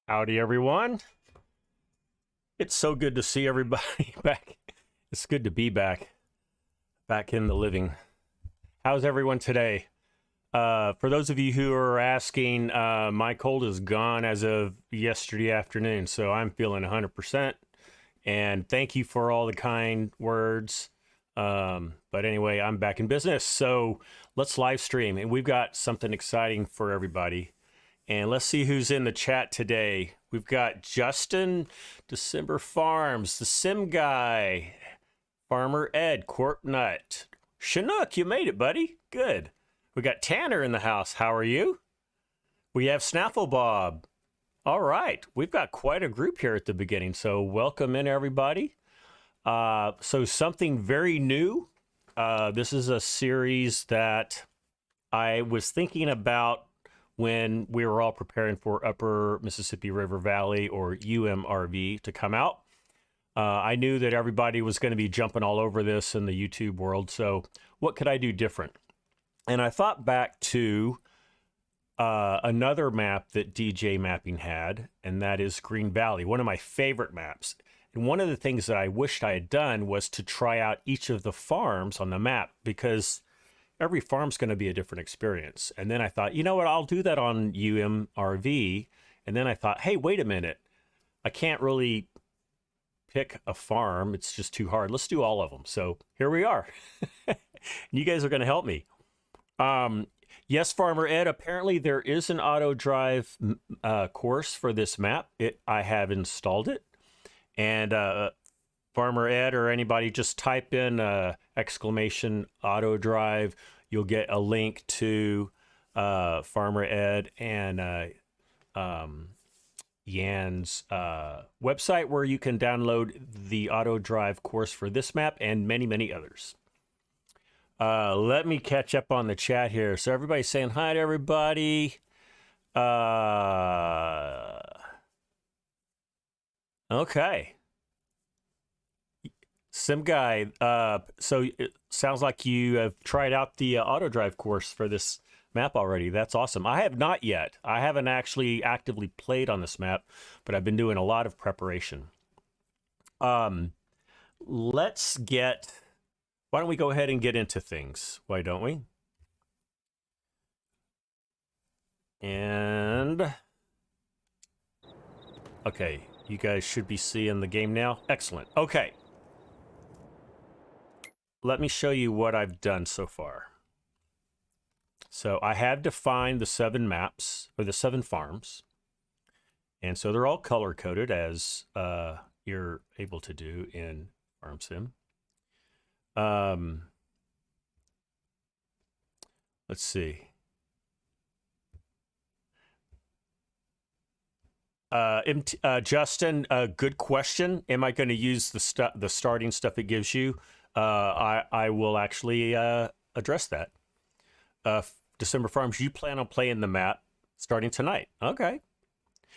Howdy, everyone. It's so good to see everybody back. It's good to be back in the living. How's everyone today? For those of you who are asking, my cold is gone as of yesterday afternoon, so I'm feeling 100%. And thank you for all the kind words. But anyway, I'm back in business, so let's live stream. And we've got something exciting for everybody. And let's see who's in the chat today. We've got Justin, December Farms, the Sim Guy, Farmer Ed, Corp Nut. Chinook, you made it, buddy. Good. We got Tanner in the house. How are you? We have Snaffle Bob. All right. We've got quite a group here at the beginning, so welcome in, everybody. So something very new. This is a series that I was thinking about when we were all preparing for Upper Mississippi River Valley, or UMRV, to come out. I knew that everybody was going to be jumping all over this in the YouTube world, so what could I do different? And I thought back to another map that DJ Mapping had, and that is Green Valley, one of my favorite maps. And one of the things that I wished I had done was to try out each of the farms on the map, because every farm's going to be a different experience. And then I thought, you know what, I'll do that on UMRV. And then I thought, hey, wait a minute. I can't really pick a farm. It's just too hard. Let's do all of them. So here we are. You guys are going to help me. Yes, Farmer Ed, apparently there is an auto drive course for this map. I have installed it. And Farmer Ed or anybody, just type in exclamation auto drive. You'll get a link to Farmer Ed and Yan's website, where you can download the auto drive course for this map and many, many others. Let me catch up on the chat here. So everybody's saying hi to everybody. Okay. Sim Guy, so it sounds like you have tried out the auto drive course for this map already. That's awesome. I have not yet. I haven't actually actively played on this map, but I've been doing a lot of preparation. Let's get... Why don't we go ahead and get into things? Why don't we? And... Okay, you guys should be seeing the game now. Excellent. Okay. Let me show you what I've done so far. So I have defined the 7 maps, or the 7 farms. And so they're all color-coded, as you're able to do in FarmSim. Let's see. Justin, good question. Am I going to use the starting stuff it gives you? I will actually address that. December Farms, you plan on playing the map starting tonight. Okay.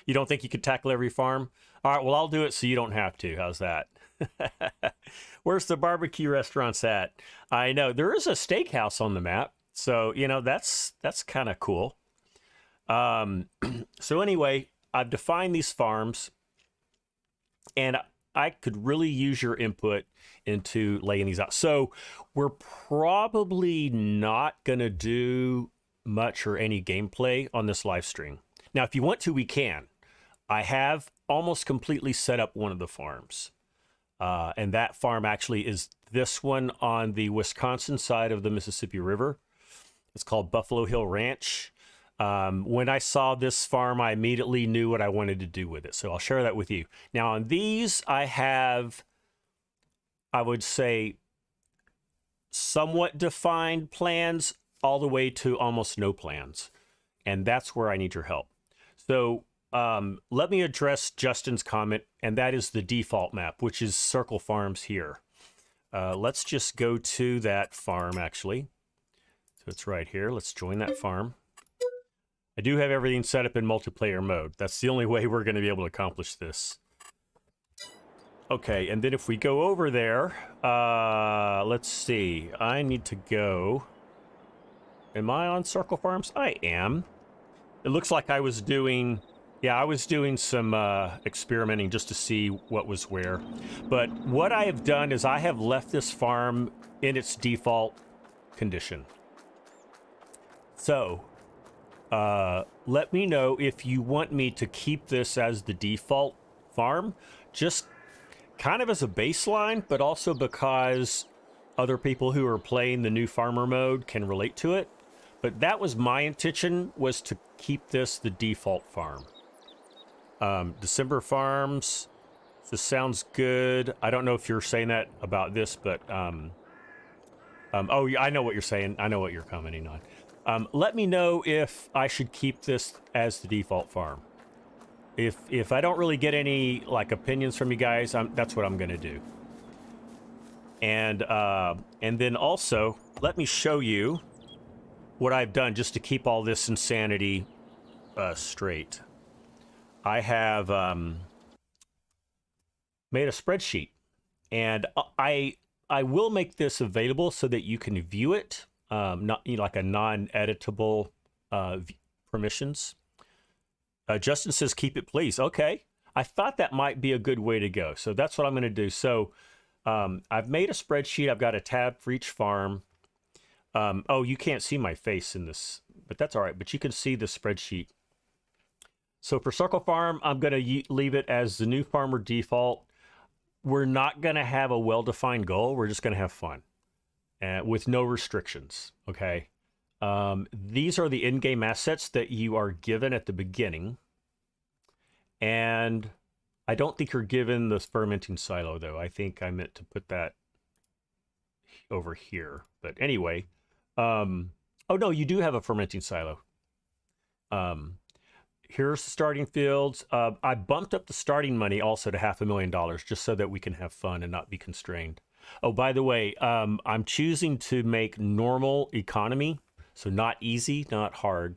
You don't think you could tackle every farm? All right, well, I'll do it so you don't have to. How's that? Where's the barbecue restaurants at? I know there is a steakhouse on the map, so you know that's kind of cool. So anyway, I've defined these farms, and I could really use your input into laying these out. So we're probably not going to do much or any gameplay on this live stream. Now, if you want to, we can. I have almost completely set up one of the farms. And that farm actually is this one on the Wisconsin side of the Mississippi River. It's called Buffalo Hill Ranch. When I saw this farm, I immediately knew what I wanted to do with it. So I'll share that with you. Now on these, I have, I would say, somewhat defined plans all the way to almost no plans. And that's where I need your help. So let me address Justin's comment, and that is the default map, which is Circle Farms here. Let's just go to that farm, actually. So it's right here. Let's join that farm. I do have everything set up in multiplayer mode. That's the only way we're going to be able to accomplish this. Okay, and then if we go over there, let's see. I need to go... Am I on Circle Farms? I am. It looks like I was doing Yeah, I was doing some experimenting just to see what was where. But what I have done is I have left this farm in its default condition. So, let me know if you want me to keep this as the default farm, just kind of as a baseline, but also because other people who are playing the new farmer mode can relate to it. But that was my intention, was to keep this the default farm. December farms, this sounds good. I don't know if you're saying that about this, but oh, yeah, I know what you're saying. I know what you're commenting on. Let me know if I should keep this as the default farm. If I don't really get any like opinions from you guys, that's what I'm gonna do. And then also let me show you what I've done just to keep all this insanity straight. I have made a spreadsheet, and I will make this available so that you can view it, not like a non-editable permissions. Justin says, keep it, please. Okay. I thought that might be a good way to go. So that's what I'm going to do. So I've made a spreadsheet. I've got a tab for each farm. Oh, you can't see my face in this, but that's all right. But you can see the spreadsheet. So for Circle Farm, I'm going to leave it as the new farmer default. We're not going to have a well-defined goal. We're just going to have fun with no restrictions. Okay. These are the in-game assets that you are given at the beginning. And I don't think you're given the fermenting silo, though. I think I meant to put that over here. But anyway, oh no, you do have a fermenting silo. Here's the starting fields. I bumped up the starting money also to $500,000 just so that we can have fun and not be constrained. Oh, by the way, I'm choosing to make normal economy. So not easy, not hard.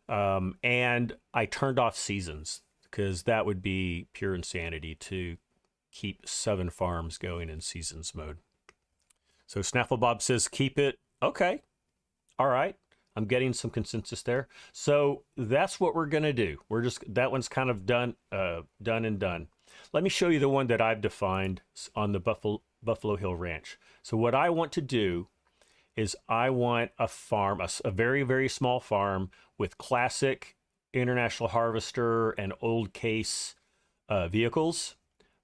And I turned off seasons because that would be pure insanity to keep 7 farms going in seasons mode. So Snafflebob says, keep it. Okay. All right. I'm getting some consensus there. So that's what we're going to do. That one's kind of done and done. Let me show you the one that I've defined on the Buffalo Hill Ranch. So what I want to do is I want a farm, a very, very small farm with classic International Harvester and old case vehicles,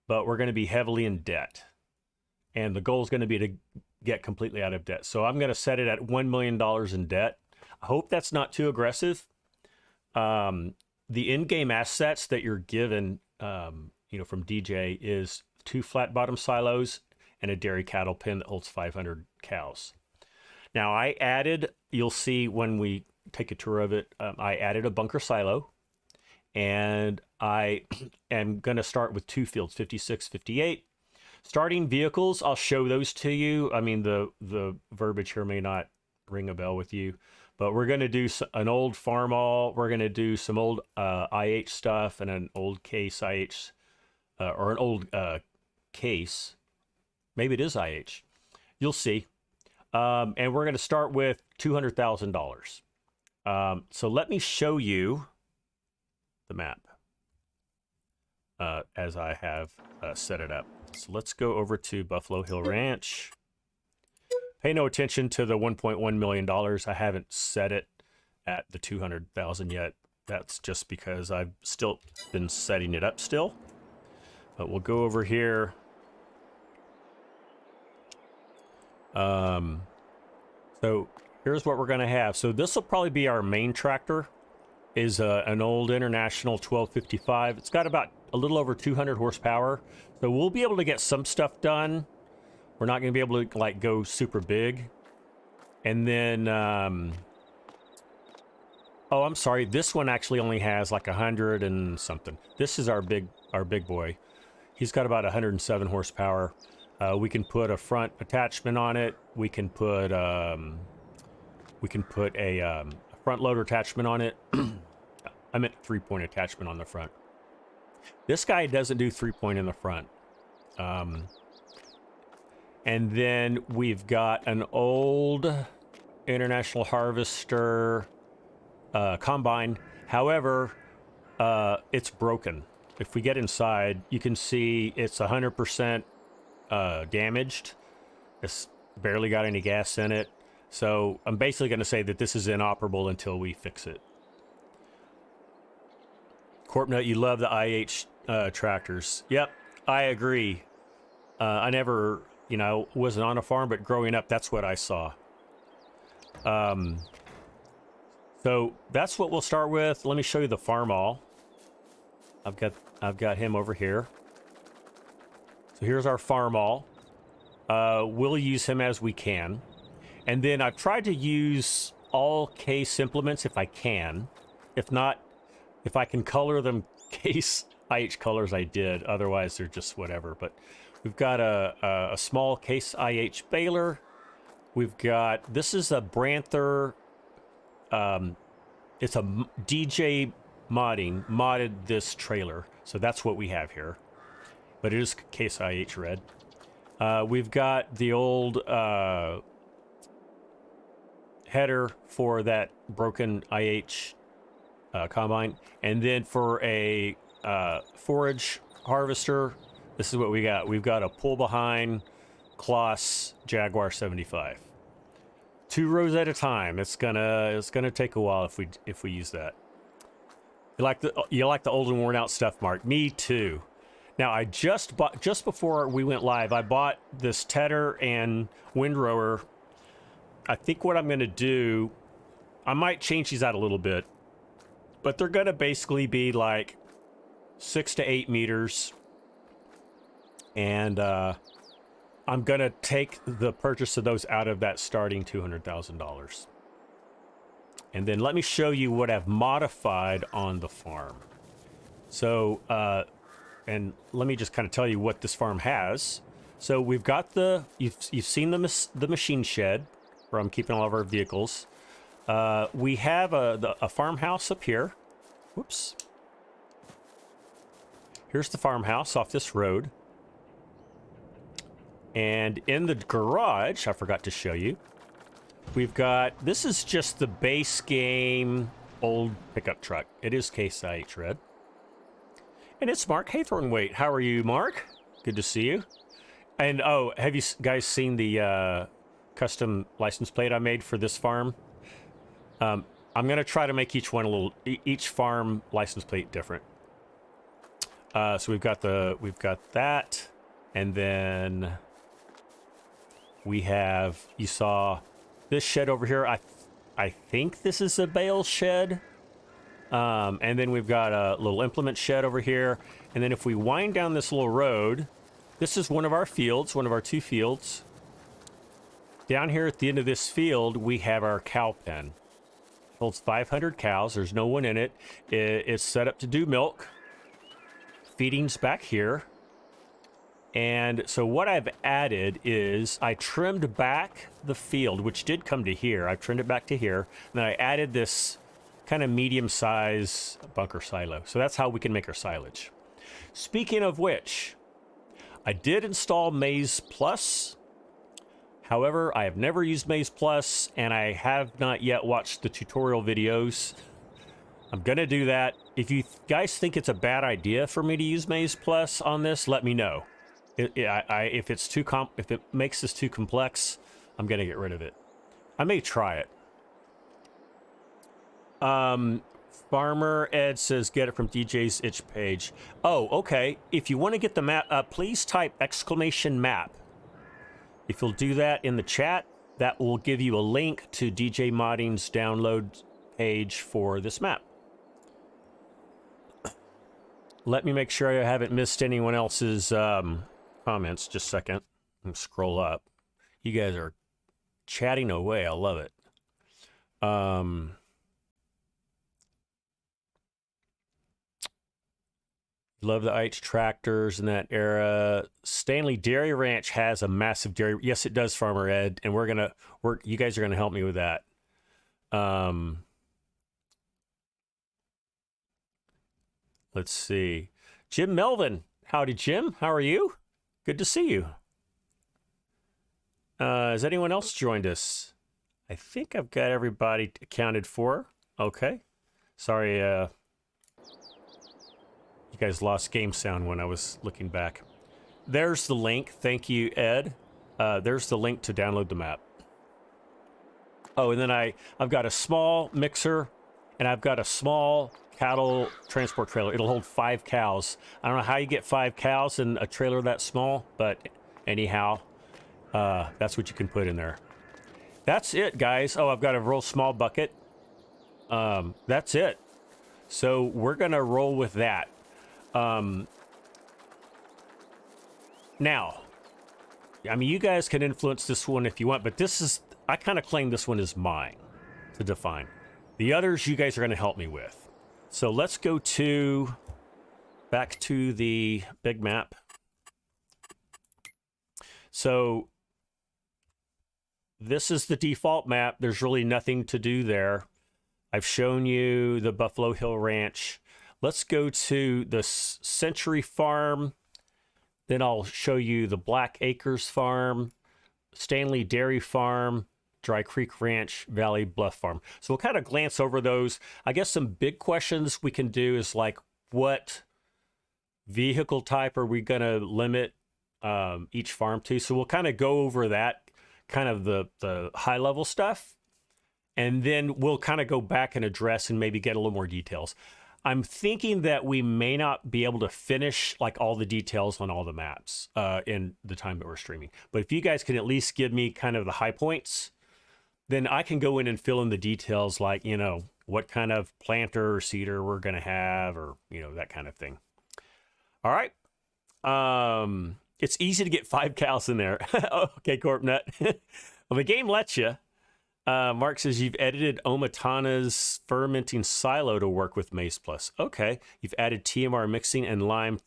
but we're going to be heavily in debt. And the goal is going to be to get completely out of debt. So I'm going to set it at $1 million in debt. I hope that's not too aggressive. The in-game assets that you're given, from DJ is 2 flat bottom silos and a dairy cattle pen that holds 500 cows. Now I added, you'll see when we take a tour of it, I added a bunker silo, and I am going to start with 2 fields, 56, 58. Starting vehicles, I'll show those to you. I mean, the verbiage here may not ring a bell with you, but we're going to do an old Farmall. We're going to do some old IH stuff and an old case IH, or an old case. Maybe it is IH. You'll see. And we're going to start with $200,000. So let me show you the map as I have set it up. So let's go over to Buffalo Hill Ranch. Pay no attention to the $1.1 million. I haven't set it at the 200,000 yet. That's just because I've still been setting it up still. But we'll go over here. So here's what we're going to have. So this will probably be our main tractor. Is an old International 1255. It's got about a little over 200 horsepower. So we'll be able to get some stuff done. We're not going to be able to like go super big. And then, oh, I'm sorry. This one actually only has like 100 and something. This is our big boy. He's got about 107 horsepower. We can put a front attachment on it. We can put a front loader attachment on it. I meant 3-point attachment on the front. This guy doesn't do 3-point in the front. And then we've got an old International Harvester combine. However, it's broken. If we get inside, you can see it's 100% damaged. It's barely got any gas in it. So I'm basically going to say that this is inoperable until we fix it. Corpnut, you love the IH tractors. Yep, I agree. I never, you know, wasn't on a farm, but growing up, that's what I saw. So that's what we'll start with. Let me show you the farm all. I've got him over here. So here's our farm all. We'll use him as we can. And then I've tried to use all case implements if I can. If not, if I can color them case IH colors, I did. Otherwise, they're just whatever. But we've got a small case IH baler. We've got, this is a Branther, it's a DJ modded this trailer. So that's what we have here. But it is case IH red. We've got the old header for that broken IH combine. And then for a forage harvester, this is what we got. We've got a pull behind Kloss Jaguar 75. 2 rows at a time. It's gonna take a while if we use that. You like the old and worn out stuff, Mark? Me too. Now I just before we went live, I bought this tedder and windrower. I think what I'm gonna do, I might change these out a little bit, but they're gonna basically be like 6 to 8 meters, and I'm gonna take the purchase of those out of that starting $200,000. And then let me show you what I've modified on the farm. So, and let me just kind of tell you what this farm has. So we've got you've seen the machine shed where I'm keeping all of our vehicles. We have a farmhouse up here. Whoops. Here's the farmhouse off this road. And in the garage, I forgot to show you, we've got, this is just the base game old pickup truck. It is Case IH red. And it's Mark Haythornwaite. How are you, Mark? Good to see you. And oh, have you guys seen the custom license plate I made for this farm? I'm gonna try to make each one each farm license plate different. So we've got that, and then we have, you saw this shed over here. I think this is a bale shed. And then we've got a little implement shed over here. And then if we wind down this little road, this is one of our fields, one of our 2 fields. Down here at the end of this field, we have our cow pen. It holds 500 cows. There's no one in it. It's set up to do milk. Feeding's back here. And so what I've added is I trimmed back the field, which did come to here. I trimmed it back to here. And then I added this kind of medium-size bunker silo. So that's how we can make our silage. Speaking of which, I did install Maize Plus. However, I have never used Maize Plus, and I have not yet watched the tutorial videos. I'm going to do that. If you guys think it's a bad idea for me to use Maize Plus on this, let me know. If it makes this too complex, I'm gonna get rid of it. I may try it. Farmer Ed says get it from DJ's itch page. Oh, okay. If you want to get the map, please type !map. If you'll do that in the chat, that will give you a link to DJ Modding's download page for this map. Let me make sure I haven't missed anyone else's comments. Just a second. I'm scroll up. You guys are chatting away. I love it. Love the IH tractors in that era. Stanley Dairy Ranch has a massive dairy. Yes, it does, Farmer Ed, and you guys are gonna help me with that. Let's see. Jim Melvin. Howdy, Jim. How are you? Good to see you. Has anyone else joined us? I think I've got everybody accounted for. Okay. Sorry, guys lost game sound when I was looking back. There's the link. Thank you, Ed. There's the link to download the map. Oh, and then I've got a small mixer, and I've got a small cattle transport trailer. It'll hold 5 cows. I don't know how you get 5 cows in a trailer that small, but anyhow, that's what you can put in there. That's it, guys. Oh, I've got a real small bucket. That's it. So we're going to roll with that. Now, I mean, you guys can influence this one if you want, but this is, I kind of claim this one is mine to define. The others you guys are going to help me with. So let's go back to the big map. So this is the default map. There's really nothing to do there. I've shown you the Buffalo Hill Ranch. Let's go to the Century Farm. Then I'll show you the Black Acres Farm, Stanley Dairy Farm, Dry Creek Ranch, Valley Bluff Farm. So we'll kind of glance over those. I guess some big questions we can do is like, what vehicle type are we going to limit each farm to? So we'll kind of go over that, kind of the high level stuff. And then we'll kind of go back and address and maybe get a little more details. I'm thinking that we may not be able to finish like all the details on all the maps in the time that we're streaming. But if you guys can at least give me kind of the high points, then I can go in and fill in the details, like, you know, what kind of planter or seeder we're going to have, or, you know, that kind of thing. All right. It's easy to get 5 cows in there. Okay, Corp Nut. Well, the game lets you. Mark says you've edited Omatana's fermenting silo to work with Maize Plus. Okay. You've added TMR mixing and lime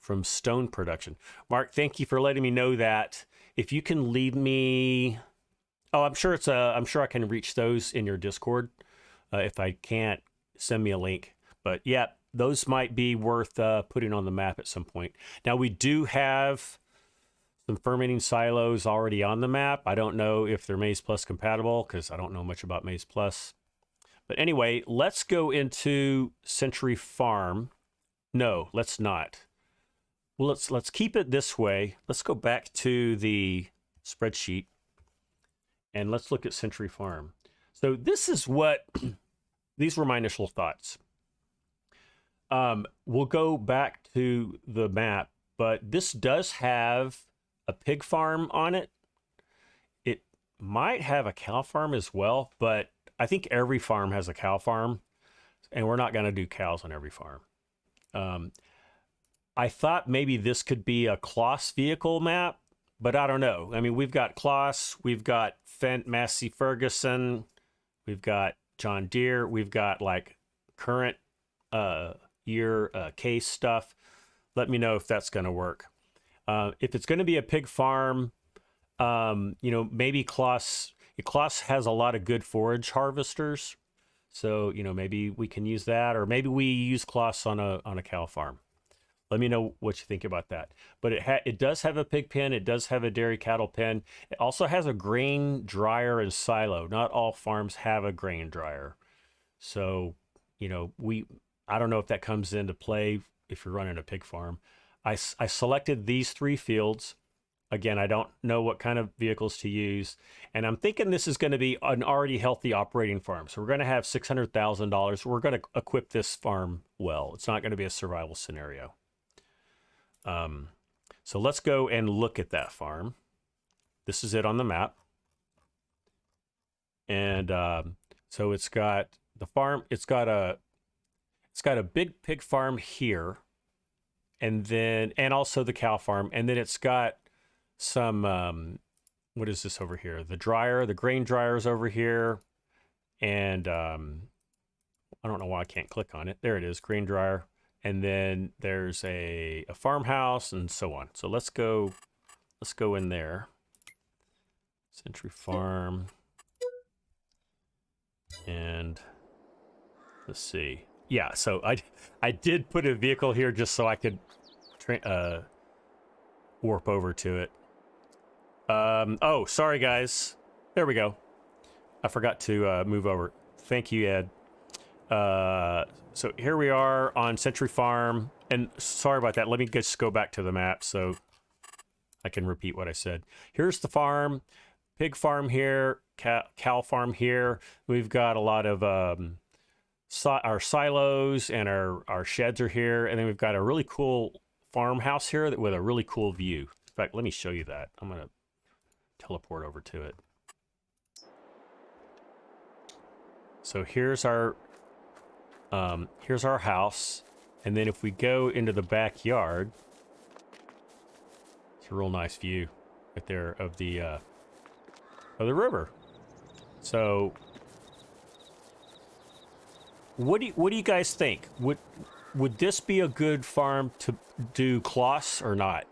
from stone production. Mark, thank you for letting me know that. If you can leave me, oh, I'm sure I can reach those in your Discord. If I can't, send me a link. But yeah, those might be worth putting on the map at some point. Now we do have some fermenting silos already on the map. I don't know if they're Maize Plus compatible because I don't know much about Maize Plus. But anyway, let's go into Century Farm. No, let's not. Well, let's keep it this way. Let's go back to the spreadsheet and let's look at Century Farm. So this is what, these were my initial thoughts. We'll go back to the map, but this does have a pig farm on it. It might have a cow farm as well, but I think every farm has a cow farm, and we're not going to do cows on every farm. I thought maybe this could be a Kloss vehicle map, but I don't know. I mean, we've got Kloss, we've got Fendt, Massey Ferguson, we've got John Deere, we've got like current year case stuff. Let me know if that's going to work. If it's going to be a pig farm, you know, maybe Kloss has a lot of good forage harvesters. So, you know, maybe we can use that, or maybe we use Kloss on a cow farm. Let me know what you think about that. But it does have a pig pen. It does have a dairy cattle pen. It also has a grain dryer and silo. Not all farms have a grain dryer. So, you know, I don't know if that comes into play if you're running a pig farm. I selected these 3 fields. Again, I don't know what kind of vehicles to use. And I'm thinking this is going to be an already healthy operating farm. So we're going to have $600,000. We're going to equip this farm well. It's not going to be a survival scenario. So let's go and look at that farm. This is it on the map. And so it's got the farm. It's got a big pig farm here. And also the cow farm. And then it's got some, what is this over here? The grain dryer is over here. And I don't know why I can't click on it. There it is, grain dryer. And then there's a farmhouse and so on. So let's go in there. Century Farm. And let's see. Yeah, so I did put a vehicle here just so I could warp over to it. Oh, sorry guys. There we go. I forgot to move over. Thank you, Ed. So here we are on Century Farm. and sorry about that. Let me just go back to the map so I can repeat what I said. Here's the farm, pig farm here, cow farm here. We've got a lot of our silos and our sheds are here, and then we've got a really cool farmhouse here with a really cool view. In fact, let me show you that. I'm gonna teleport over to it. So here's our house, and then if we go into the backyard, it's a real nice view right there of the river. So what do you guys think? Would this be a good farm to do cloths or not?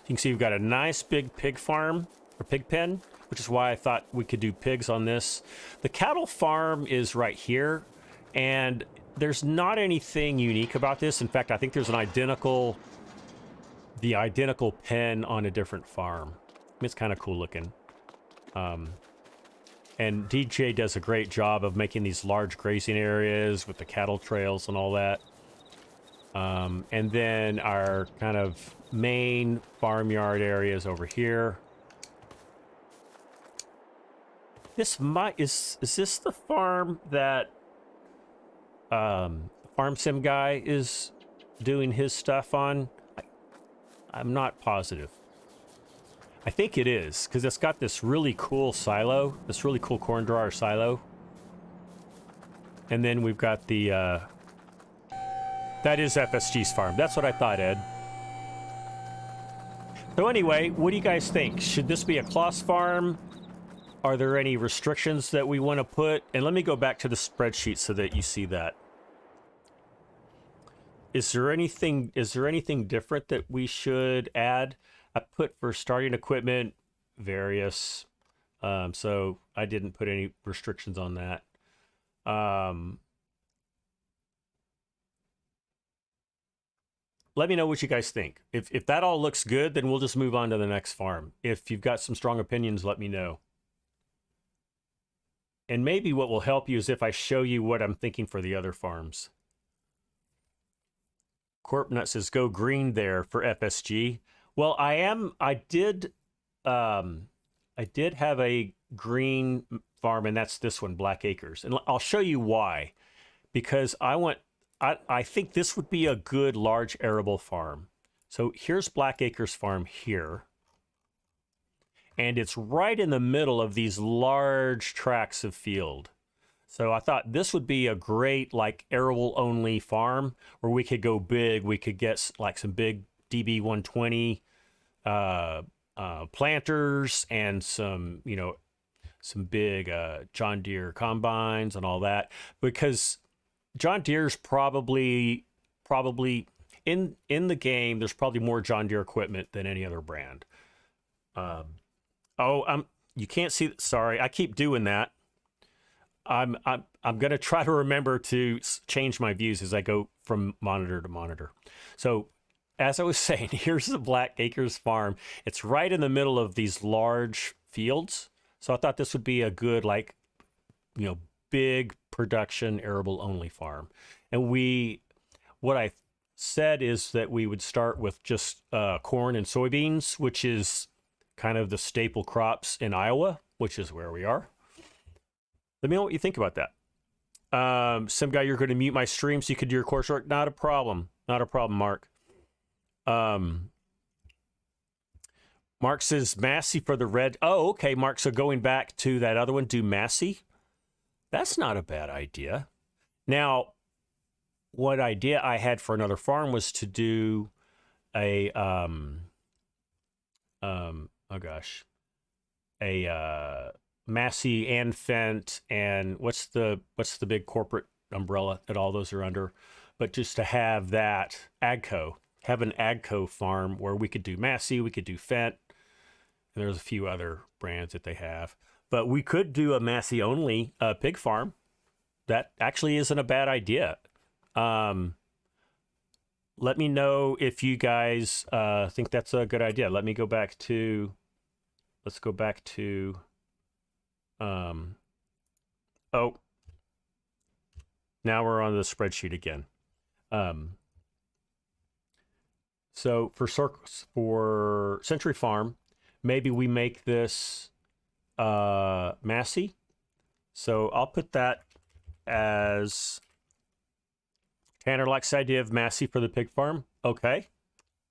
You can see we've got a nice big pig farm or pig pen, which is why I thought we could do pigs on this. The cattle farm is right here, and there's not anything unique about this. In fact, I think there's the identical pen on a different farm. It's kind of cool looking. And DJ does a great job of making these large grazing areas with the cattle trails and all that. And then our kind of main farmyard areas over here. This is this the farm that Farm Sim guy is doing his stuff on? I'm not positive. I think it is, because it's got this really cool silo, this really cool corn dryer silo. And then we've got the, that is FSG's farm. That's what I thought, Ed. So anyway, what do you guys think? Should this be a cloth farm? Are there any restrictions that we want to put? And let me go back to the spreadsheet so that you see that. Is there anything different that we should add? I put for starting equipment, various. So I didn't put any restrictions on that. Let me know what you guys think. If that all looks good, then we'll just move on to the next farm. If you've got some strong opinions, let me know. And maybe what will help you is if I show you what I'm thinking for the other farms. Corpnut says, go green there for FSG. Well, I did have a green farm, and that's this one, Black Acres. And I'll show you why. Because I think this would be a good large arable farm. So here's Black Acres farm here. And it's right in the middle of these large tracts of field. So I thought this would be a great, like, arable only farm where we could go big. We could get like some big DB120 planters and some, you know, some big John Deere combines and all that, because John Deere's probably in the game. There's probably more John Deere equipment than any other brand. You can't see. Sorry, I keep doing that. I'm gonna try to remember to change my views as I go from monitor to monitor. So, as I was saying, here's the Black Acres farm. It's right in the middle of these large fields. So I thought this would be a good, like, you know, big production arable only farm. And what I said is that we would start with just corn and soybeans, which is kind of the staple crops in Iowa, which is where we are. Let me know what you think about that. Some guy, you're going to mute my stream so you could do your coursework. Not a problem. Not a problem, Mark. Mark says Massey for the red. Oh, okay, Mark. So going back to that other one, do Massey. That's not a bad idea. Now, what idea I had for another farm was to do a Massey and Fent, and what's the big corporate umbrella that all those are under, but just to have that AGCO, have an AGCO farm where we could do Massey, we could do Fent, and there's a few other brands that they have, but we could do a Massey only pig farm. That actually isn't a bad idea. Let me know if you guys think that's a good idea. Let me go back to, let's go back to, oh, now we're on the spreadsheet again. So for Century Farm, maybe we make this Massey. So I'll put that as Tanner likes the idea of Massey for the pig farm. Okay.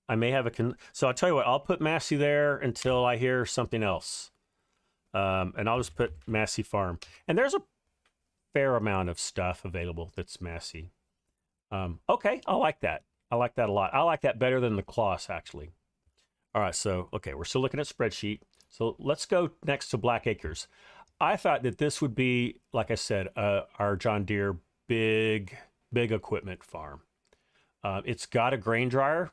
I may have so I'll tell you what, I'll put Massey there until I hear something else. And I'll just put Massey Farm. And there's a fair amount of stuff available that's Massey. Okay, I like that. I like that a lot. I like that better than the Kloss, actually. All right, so, okay, we're still looking at spreadsheet. So let's go next to Black Acres. I thought that this would be, like I said, our John Deere big equipment farm. It's got a grain dryer.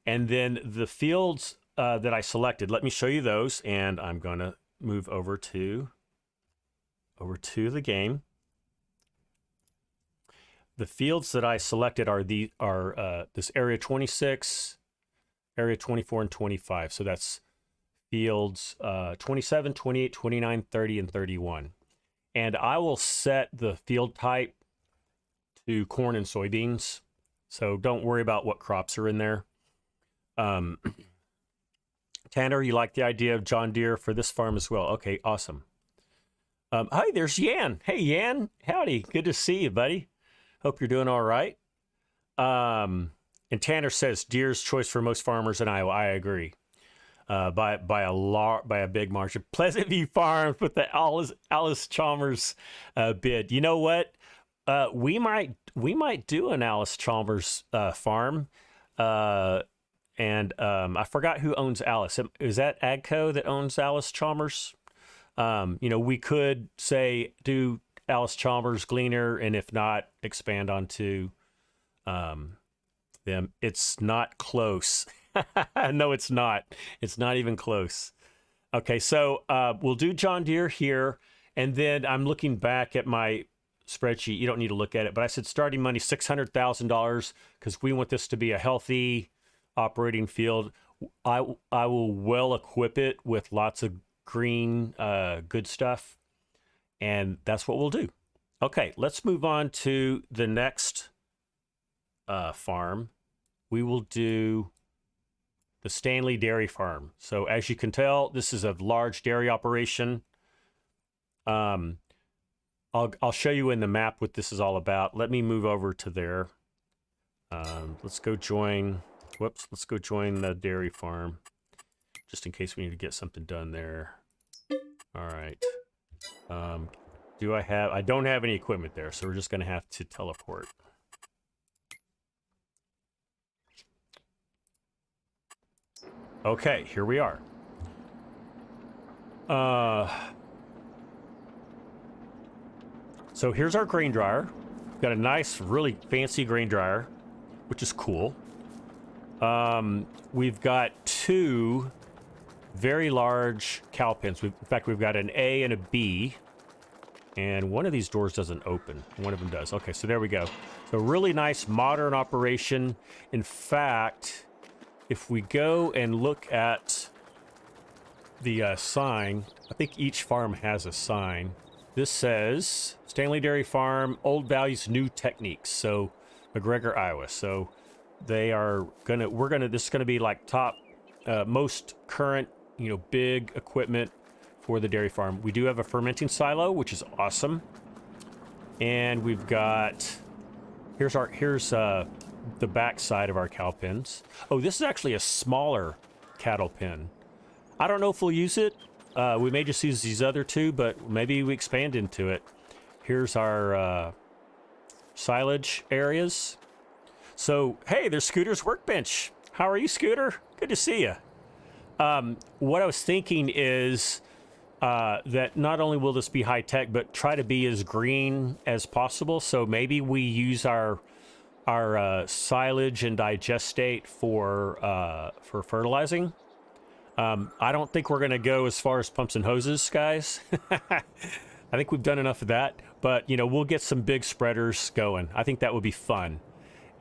And then the fields that I selected, let me show you those. And I'm going to move over to the game. The fields that I selected are this area 26, area 24, and 25. So that's fields 27, 28, 29, 30, and 31. And I will set the field type to corn and soybeans. So don't worry about what crops are in there. Tanner, you like the idea of John Deere for this farm as well. Okay, awesome. Hi, there's Yan. Hey, Yan. Howdy. Good to see you, buddy. Hope you're doing all right. And Tanner says Deere's choice for most farmers in Iowa. I agree. By a big margin. Pleasant View Farms with the Alice Chalmers bid. You know what? We might do an Alice Chalmers farm. And I forgot who owns Alice. Is that Agco that owns Alice Chalmers? We could say do Alice Chalmers Gleaner, and if not, expand onto them. It's not close. No, it's not. It's not even close. Okay, so we'll do John Deere here, and then I'm looking back at my spreadsheet. You don't need to look at it, but I said starting money $600,000 because we want this to be a healthy operating field. I will well equip it with lots of green good stuff, and that's what we'll do. Okay, let's move on to the next farm. We will do the Stanley Dairy Farm. So as you can tell, this is a large dairy operation. I'll show you in the map what this is all about. Let me move over to there. Let's go join. Whoops, let's go join the dairy farm, just in case we need to get something done there. All right. I don't have any equipment there, so we're just going to have to teleport. Okay, here we are. So here's our grain dryer. Got a nice, really fancy grain dryer, which is cool. We've got two very large cow pens. In fact, we've got an A and a B, and one of these doors doesn't open. One of them does. Okay, so there we go. So really nice modern operation. In fact, if we go and look at the sign, I think each farm has a sign. This says Stanley Dairy Farm, old values, new techniques. So McGregor, Iowa. So they are this is gonna be like top, most current, big equipment for the dairy farm. We do have a fermenting silo, which is awesome. And we've got, here's the back side of our cow pens. Oh, this is actually a smaller cattle pen. I don't know if we'll use it. We may just use these other two, but maybe we expand into it. Here's our silage areas. So, hey, there's Scooter's workbench. How are you, Scooter? Good to see you. What I was thinking is that not only will this be high tech, but try to be as green as possible. So maybe we use our silage and digestate for fertilizing. I don't think we're going to go as far as pumps and hoses, guys. I think we've done enough of that, but we'll get some big spreaders going. I think that would be fun.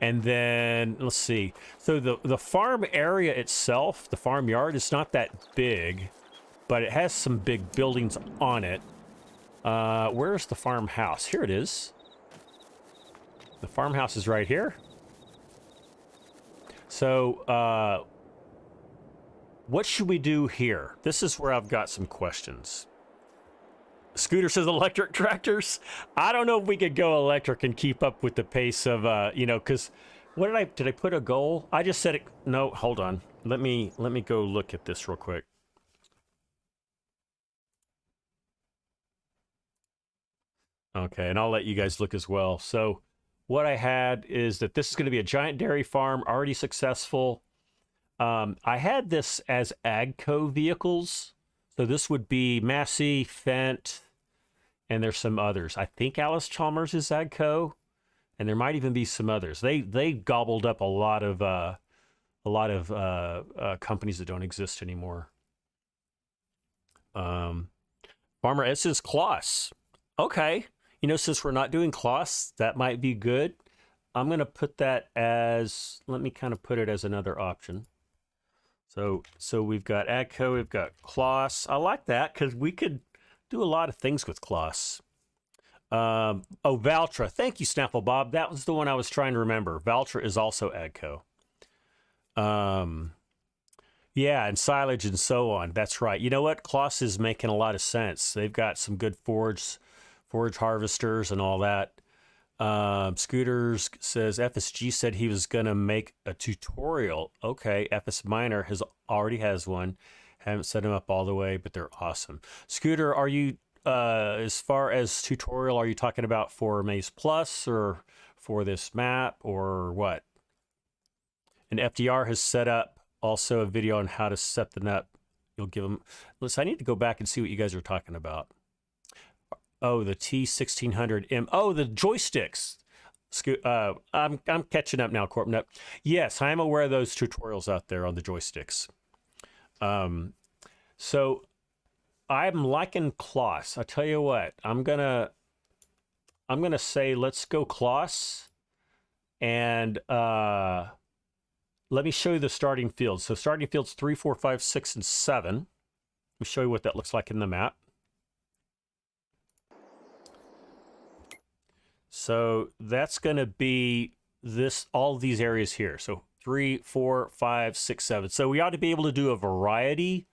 And then let's see. So the farm area itself, the farmyard, is not that big, but it has some big buildings on it. Where's the farmhouse? Here it is. The farmhouse is right here. So, what should we do here? This is where I've got some questions. Scooter says electric tractors. I don't know if we could go electric and keep up with the pace of, you know, because what did I put a goal? I just said it. No, hold on. Let me go look at this real quick. Okay, and I'll let you guys look as well. So what I had is that this is going to be a giant dairy farm, already successful. I had this as AGCO vehicles. So this would be Massey, Fendt, and there's some others. I think Alice Chalmers is AGCO, and there might even be some others. They gobbled up a lot of companies that don't exist anymore. Farmer S is Kloss. Okay, you know, since we're not doing Kloss, that might be good. I'm gonna put that as. Let me kind of put it as another option. So we've got AGCO, we've got Kloss. I like that because we could do a lot of things with Kloss. Oh, Valtra. Thank you, Snapple Bob. That was the one I was trying to remember. Valtra is also AGCO. Yeah, and silage and so on. That's right. You know what? Kloss is making a lot of sense. They've got some good forage harvesters and all that. Scooters says FSG said he was going to make a tutorial. Okay, FS Miner already has one. Haven't set them up all the way, but they're awesome. Scooter, are you, as far as tutorial, are you talking about for Maze Plus or for this map or what? And FDR has set up also a video on how to set them up. You'll give them, listen, I need to go back and see what you guys are talking about. Oh, the T1600M. Oh, the joysticks. I'm catching up now, Corpnut. Yes, I am aware of those tutorials out there on the joysticks. So I'm liking Kloss. I tell you what, I'm gonna say let's go Kloss, and let me show you the starting fields. So starting fields 3, 4, 5, 6, and 7. Let me show you what that looks like in the map. So that's going to be all these areas here. So 3, 4, 5, 6, 7. So we ought to be able to do a variety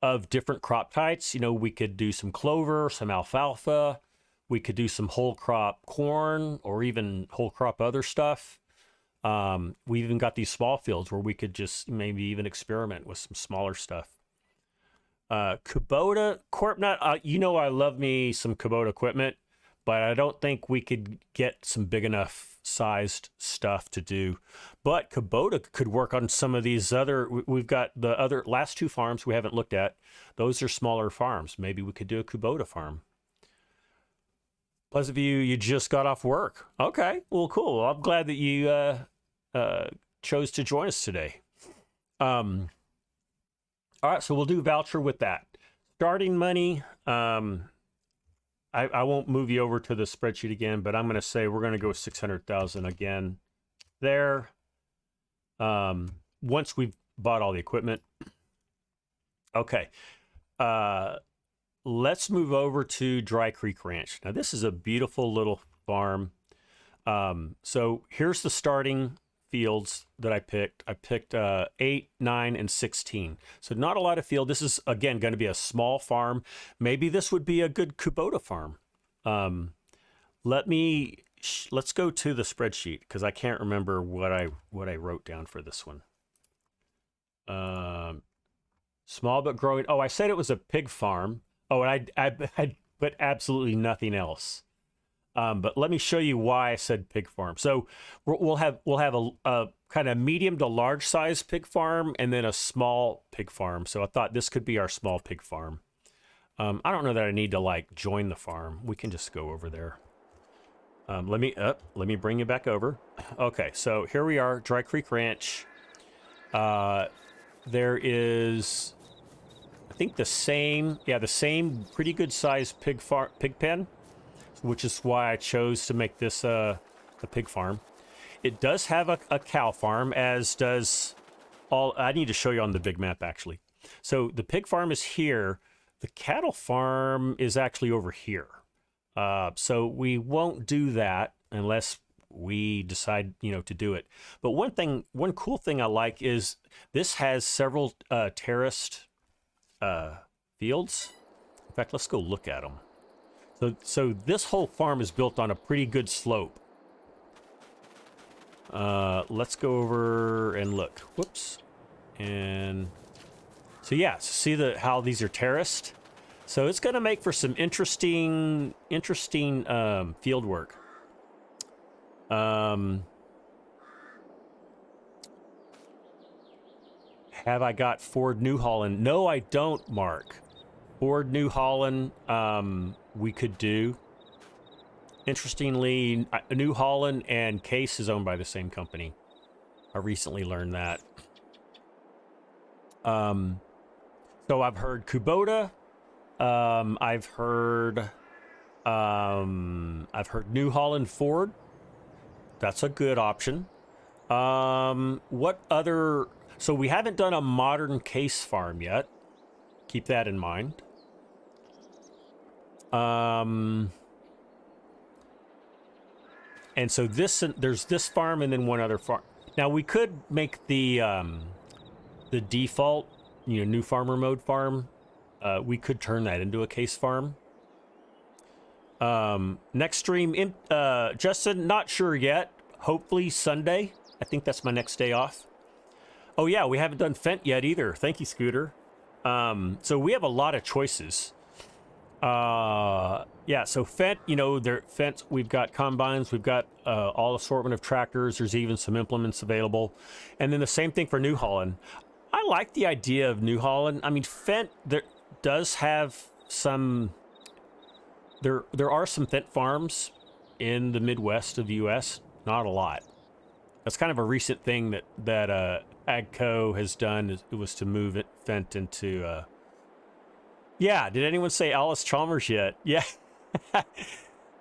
of different crop types. You know, we could do some clover, some alfalfa. We could do some whole crop corn or even whole crop other stuff. We even got these small fields where we could just maybe even experiment with some smaller stuff. Kubota, Corpnut, you know I love me some Kubota equipment, but I don't think we could get some big enough sized stuff to do. But Kubota could work on some of these other, we've got the other last 2 farms we haven't looked at. Those are smaller farms. Maybe we could do a Kubota farm. Pleasant View, you just got off work. Okay, well, cool. I'm glad that you chose to join us today. All right, so we'll do voucher with that. Starting money, I won't move you over to the spreadsheet again, but I'm going to say we're going to go 600,000 again there. Once we've bought all the equipment. Okay. Let's move over to Dry Creek Ranch. Now, this is a beautiful little farm. So here's the starting fields that I picked. I picked 8, 9, and 16. So not a lot of field. This is, again, going to be a small farm. Maybe this would be a good Kubota farm. Let's go to the spreadsheet because I can't remember what I wrote down for this one. Small but growing. Oh, I said it was a pig farm. Oh, and I put absolutely nothing else. But let me show you why I said pig farm. So we'll have a kind of medium to large size pig farm and then a small pig farm. So I thought this could be our small pig farm. I don't know that I need to like join the farm. We can just go over there. Let me bring you back over. Okay, so here we are, Dry Creek Ranch. There is, I think the same pretty good sized pig pen, which is why I chose to make this a pig farm. It does have a cow farm, as does all. I need to show you on the big map actually. So the pig farm is here. The cattle farm is actually over here. So we won't do that unless we decide, you know, to do it. But one cool thing I like is this has several terraced fields. In fact, let's go look at them. So this whole farm is built on a pretty good slope. Let's go over and look. Whoops. And so yeah, see how these are terraced. So it's going to make for some interesting field work. Have I got Ford New Holland? No, I don't, Mark. Ford New Holland, we could do. Interestingly, New Holland and Case is owned by the same company. I recently learned that. So I've heard Kubota. I've heard New Holland Ford. That's a good option. What other? So we haven't done a modern Case farm yet. Keep that in mind. And so there's this farm and then one other farm. Now we could make the default, you know, new farmer mode farm. We could turn that into a Case farm. Next stream, Justin, not sure yet. Hopefully Sunday. I think that's my next day off. Oh yeah, we haven't done Fent yet either. Thank you, Scooter. So we have a lot of choices. Yeah, so Fent, you know, Fent, we've got combines, we've got all assortment of tractors. There's even some implements available. And then the same thing for New Holland. I like the idea of New Holland. I mean, Fent, there does have some, there are some Fent farms in the Midwest of the U.S. Not a lot. That's kind of a recent thing that AGCO has done. It was to move Fent into, yeah, did anyone say Alice Chalmers yet? Yeah.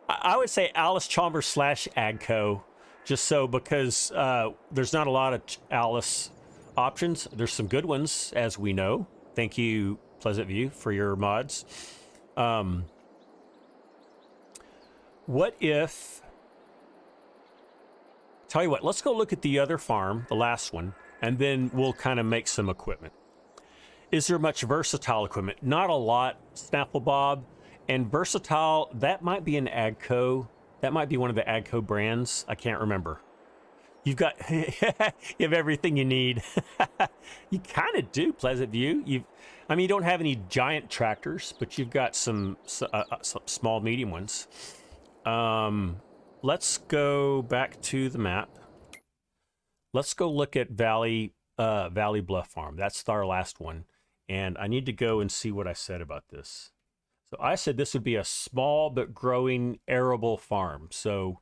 I would say Alice Chalmers / AGCO, just so, because there's not a lot of Alice options. There's some good ones, as we know. Thank you, Pleasant View, for your mods. What if... Tell you what, let's go look at the other farm, the last one, and then we'll kind of make some equipment. Is there much versatile equipment? Not a lot, Snapple Bob. And versatile, that might be an AGCO. That might be one of the AGCO brands. I can't remember. You've got, you have everything you need. You kind of do, Pleasant View. I mean, you don't have any giant tractors, but you've got some small, medium ones. Let's go back to the map. Let's go look at Valley Bluff Farm. That's our last one. And I need to go and see what I said about this. So I said this would be a small but growing arable farm. So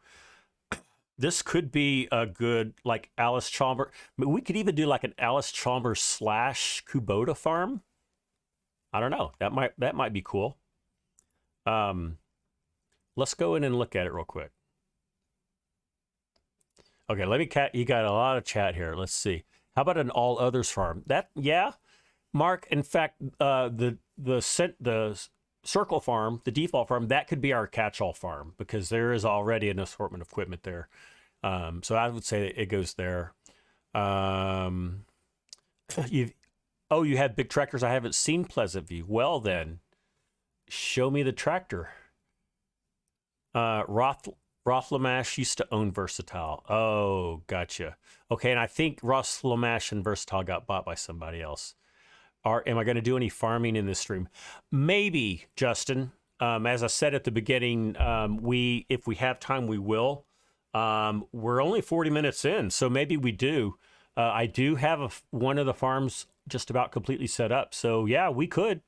this could be a good, like, Alice Chalmers. I mean, we could even do like an Alice Chalmers / Kubota farm. I don't know. That might be cool. Let's go in and look at it real quick. Okay, you got a lot of chat here. Let's see. How about an all others farm? Yeah, Mark. In fact, the circle farm, the default farm, that could be our catch-all farm because there is already an assortment of equipment there. So I would say it goes there. You have big tractors. I haven't seen Pleasant View. Well then, show me the tractor. Rothlamash used to own Versatile. Oh, gotcha. Okay, and I think Rothlamash and Versatile got bought by somebody else. Am I going to do any farming in this stream? Maybe, Justin. As I said at the beginning, if we have time, we will. We're only 40 minutes in, so maybe we do. I do have one of the farms just about completely set up. So yeah, we could.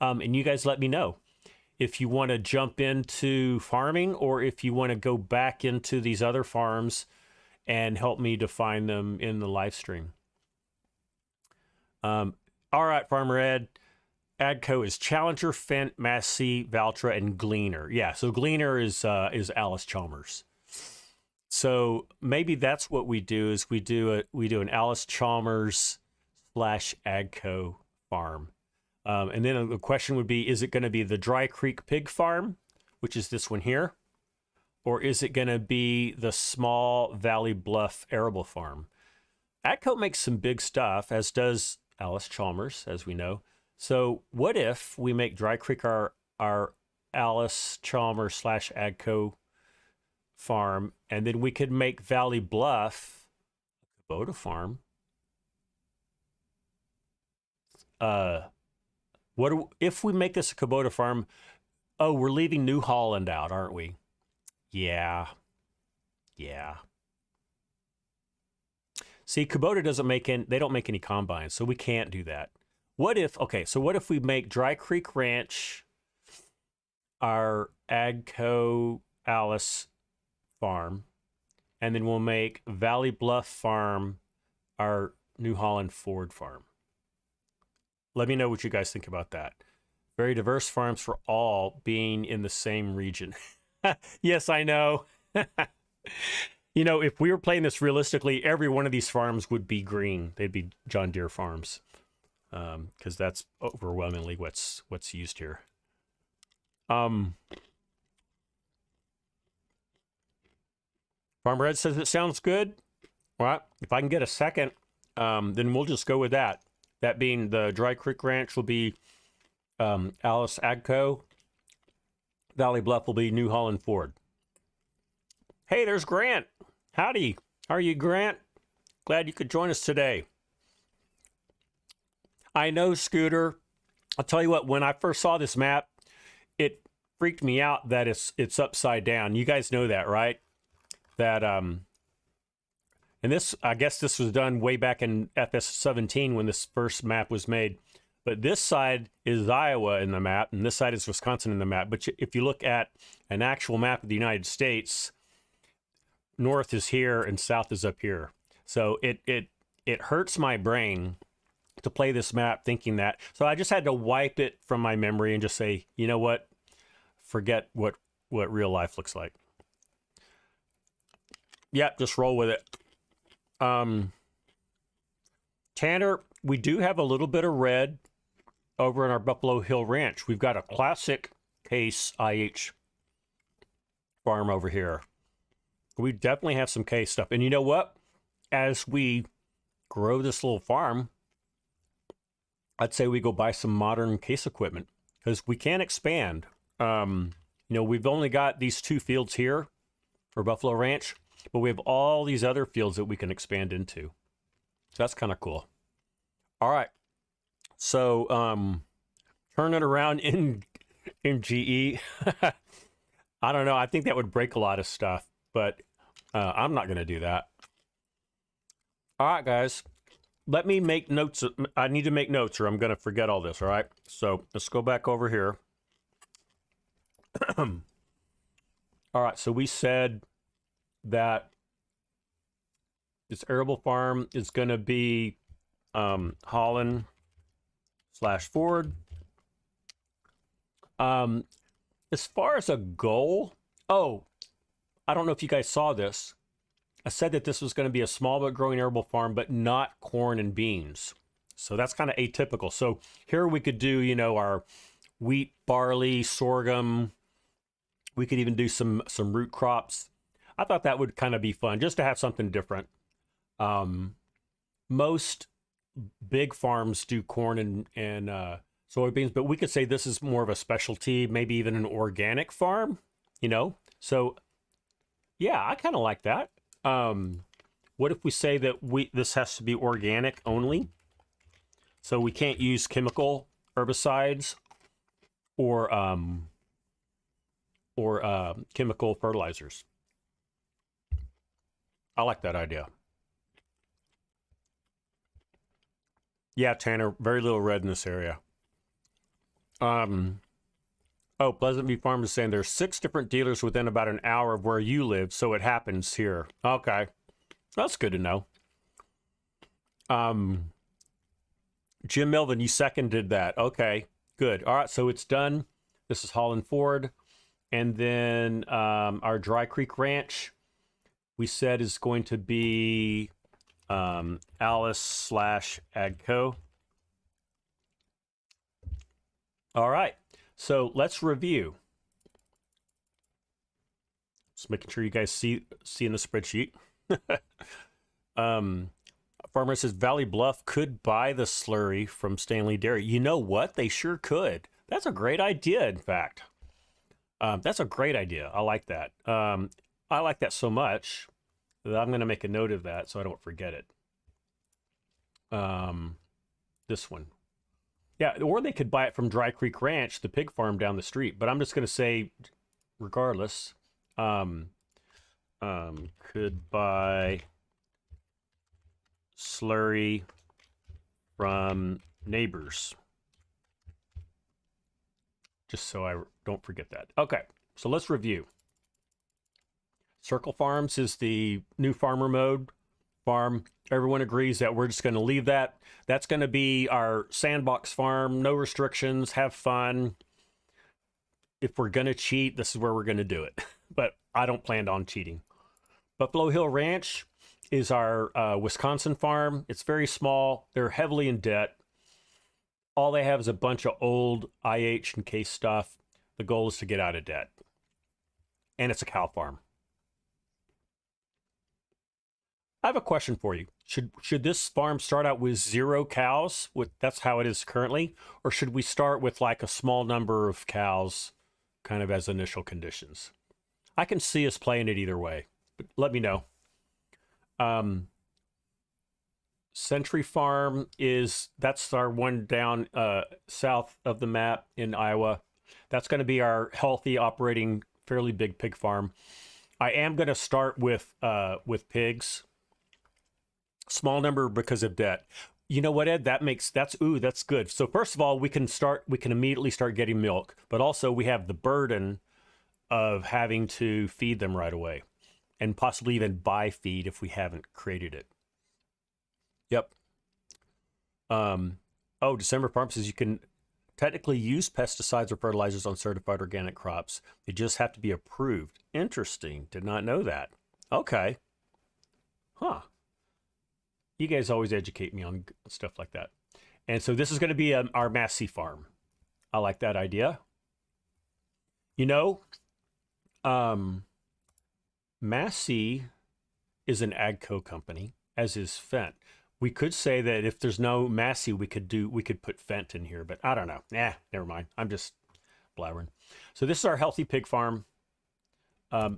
And you guys let me know if you want to jump into farming or if you want to go back into these other farms and help me define them in the live stream. All right, Farmer Ed. AGCO is Challenger, Fent, Massey, Valtra, and Gleaner. Yeah, so Gleaner is Alice Chalmers. So maybe that's what we do is we do an Alice Chalmers / AGCO farm. And then the question would be, is it going to be the Dry Creek Pig Farm, which is this one here? or is it going to be the small Valley Bluff arable farm? AGCO makes some big stuff, as does Alice Chalmers, as we know. So what if we make Dry Creek our Alice Chalmers / AGCO farm, and then we could make Valley Bluff a Kubota farm? If we make this a Kubota farm? Oh, we're leaving New Holland out, aren't we? Yeah. See, Kubota doesn't make they don't make any combines, so we can't do that. What if, okay, so what if we make Dry Creek Ranch our AGCO Alice farm, and then we'll make Valley Bluff farm our New Holland Ford farm? Let me know what you guys think about that. Very diverse farms for all being in the same region. Yes, I know. You know, if we were playing this realistically, every one of these farms would be green. They'd be John Deere farms, because that's overwhelmingly what's used here. Farmer Ed says it sounds good. All right, if I can get a second, then we'll just go with that. That being the Dry Creek Ranch will be Alice AGCO. Valley Bluff will be New Holland Ford. Hey, there's Grant. Howdy. How are you, Grant? Glad you could join us today. I know, Scooter. I'll tell you what, when I first saw this map, it freaked me out that it's upside down. You guys know that, right? That and this, I guess this was done way back in FS17 when this first map was made. But this side is Iowa in the map, and this side is Wisconsin in the map. But if you look at an actual map of the United States, north is here and south is up here. So it hurts my brain to play this map thinking that. So I just had to wipe it from my memory and just say, you know what? Forget what real life looks like. Yep, just roll with it. Tanner, we do have a little bit of red over in our Buffalo Hill Ranch. We've got a classic case IH farm over here. We definitely have some case stuff. And you know what? As we grow this little farm, I'd say we go buy some modern case equipment because we can expand. You know, we've only got these 2 fields here for Buffalo Ranch, but we have all these other fields that we can expand into. So that's kind of cool. All right. So, turn it around in GE. I don't know. I think that would break a lot of stuff, but I'm not going to do that. All right, guys. Let me make notes. I need to make notes or I'm going to forget all this, all right? So, let's go back over here. All right, so we said that this arable farm is going to be Holland / Ford. As far as a goal, oh, I don't know if you guys saw this. I said that this was going to be a small but growing arable farm, but not corn and beans. So that's kind of atypical. So here we could do, you know, our wheat, barley, sorghum. We could even do some root crops. I thought that would kind of be fun, just to have something different. Most big farms do corn and soybeans, but we could say this is more of a specialty, maybe even an organic farm, you know? So yeah, I kind of like that. What if we say that this has to be organic only? So we can't use chemical herbicides or chemical fertilizers. I like that idea. Yeah, Tanner, very little red in this area. Oh, Pleasant View Farm is saying there's 6 different dealers within about an hour of where you live, so it happens here. Okay, that's good to know. Jim Melvin, you seconded that. Okay, good. All right, so it's done. This is Holland Ford. And then our Dry Creek Ranch, we said is going to be Alice / AGCO. All right, so let's review. Just making sure you guys see in the spreadsheet. Farmer says Valley Bluff could buy the slurry from Stanley Dairy. You know what? They sure could. That's a great idea, in fact. That's a great idea. I like that. I like that so much that I'm going to make a note of that so I don't forget it. This one. Yeah, or they could buy it from Dry Creek Ranch, the pig farm down the street. But I'm just going to say, regardless, could buy slurry from neighbors. Just so I don't forget that. Okay, so let's review. Circle Farms is the new farmer mode farm. Everyone agrees that we're just going to leave that. That's going to be our sandbox farm. No restrictions. Have fun. If we're going to cheat, this is where we're going to do it. But I don't plan on cheating. Buffalo Hill Ranch is our Wisconsin farm. It's very small. They're heavily in debt. All they have is a bunch of old IH and case stuff. The goal is to get out of debt. And it's a cow farm. I have a question for you. Should this farm start out with 0 cows? That's how it is currently? Or should we start with like a small number of cows kind of as initial conditions? I can see us playing it either way, but let me know. Century Farm that's our one down south of the map in Iowa. That's going to be our healthy operating, fairly big pig farm. I am going to start with pigs. Small number because of debt. You know what, Ed? That's good. So first of all, we can immediately start getting milk, but also we have the burden of having to feed them right away and possibly even buy feed if we haven't created it. Yep. December Farm says you can technically use pesticides or fertilizers on certified organic crops. They just have to be approved. Interesting. Did not know that. Okay. Huh. You guys always educate me on stuff like that. And so this is going to be our Massey farm. I like that idea. You know, Massey is an AGCO company, as is Fent. We could say that if there's no Massey, we could put Fent in here, but I don't know. Never mind. I'm just blabbering. So this is our healthy pig farm.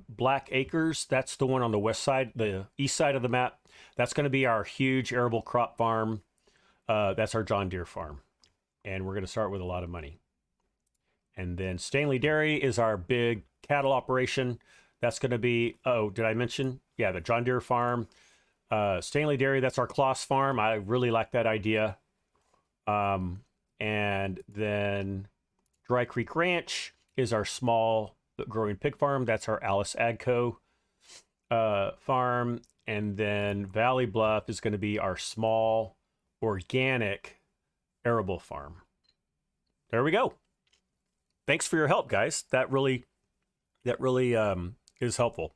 Black Acres, that's the one on the west side, the east side of the map. That's going to be our huge arable crop farm. That's our John Deere farm. And we're going to start with a lot of money. And then Stanley Dairy is our big cattle operation. That's going to be, did I mention? Yeah, the John Deere farm. Stanley Dairy, that's our Kloss farm. I really like that idea. And then Dry Creek Ranch is our small growing pig farm. That's our Alice Agco farm. And then Valley Bluff is going to be our small organic arable farm. There we go. Thanks for your help, guys. That really is helpful.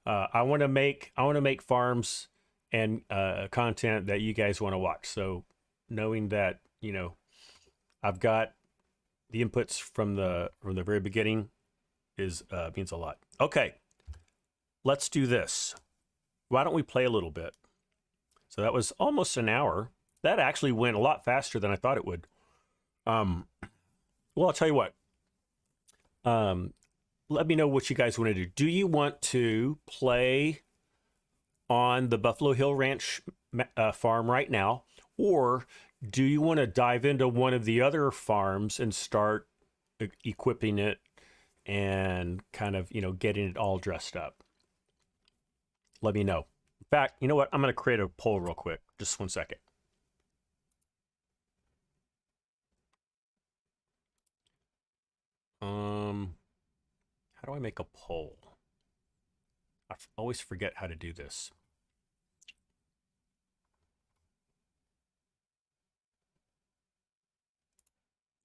I want to make farms and content that you guys want to watch. So knowing that, I've got the inputs from the very beginning means a lot. Okay, let's do this. Why don't we play a little bit? So that was almost an hour. That actually went a lot faster than I thought it would. Well, I'll tell you what. Let me know what you guys want to do. Do you want to play on the Buffalo Hill Ranch farm right now? Or do you want to dive into one of the other farms and start equipping it and kind of, getting it all dressed up? Let me know. In fact, you know what? I'm going to create a poll real quick. Just 1 second. How do I make a poll? I always forget how to do this.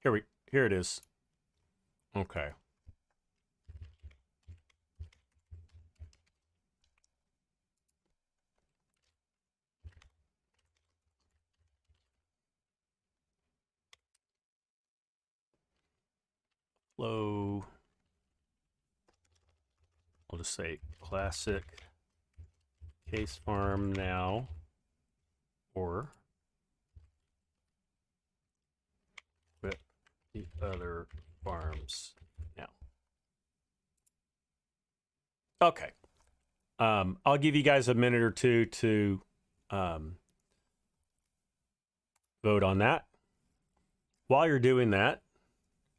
Here it is. Okay. I'll just say classic case farm now, or quit the other farms now. Okay. I'll give you guys a minute or two to vote on that. While you're doing that,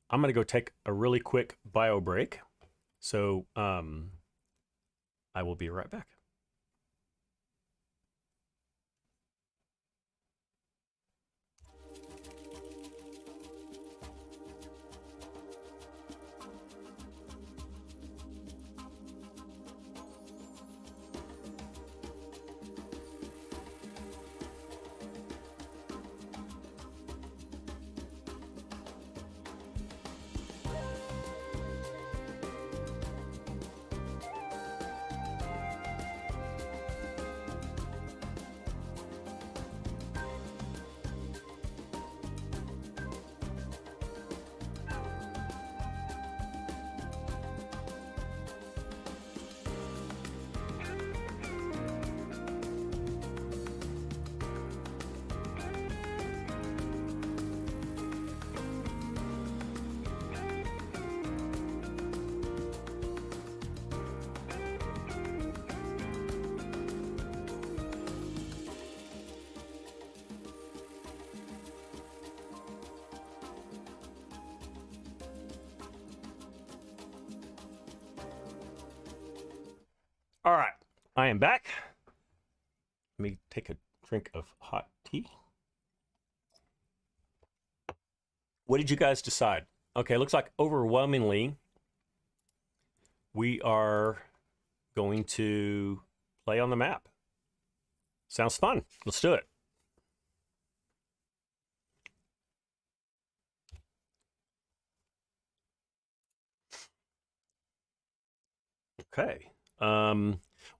I'm going to go take a really quick bio break. So I will be right back. All right, I am back. Let me take a drink of hot tea. What did you guys decide? Okay, looks like overwhelmingly we are going to play on the map. Sounds fun. Let's do it. Okay.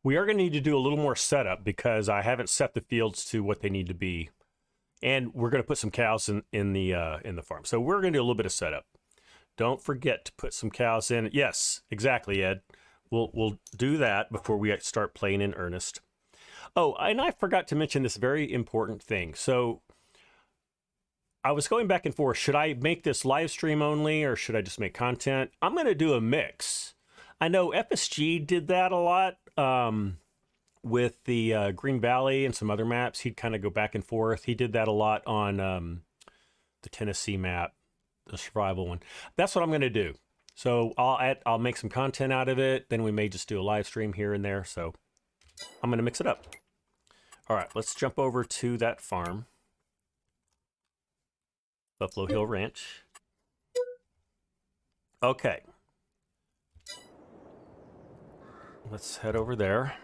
We are going to need to do a little more setup because I haven't set the fields to what they need to be, and we're going to put some cows in the farm. So we're going to do a little bit of setup. Don't forget to put some cows in. Yes, exactly, Ed. We'll do that before we start playing in earnest. Oh, and I forgot to mention this very important thing. So I was going back and forth. Should I make this live stream only, or should I just make content? I'm going to do a mix. I know FSG did that a lot with the Green Valley and some other maps. He'd kind of go back and forth. He did that a lot on the Tennessee map, the survival one. That's what I'm going to do. So I'll make some content out of it. Then we may just do a live stream here and there. So I'm going to mix it up. All right, let's jump over to that farm. Buffalo Hill Ranch. Okay. Let's head over there.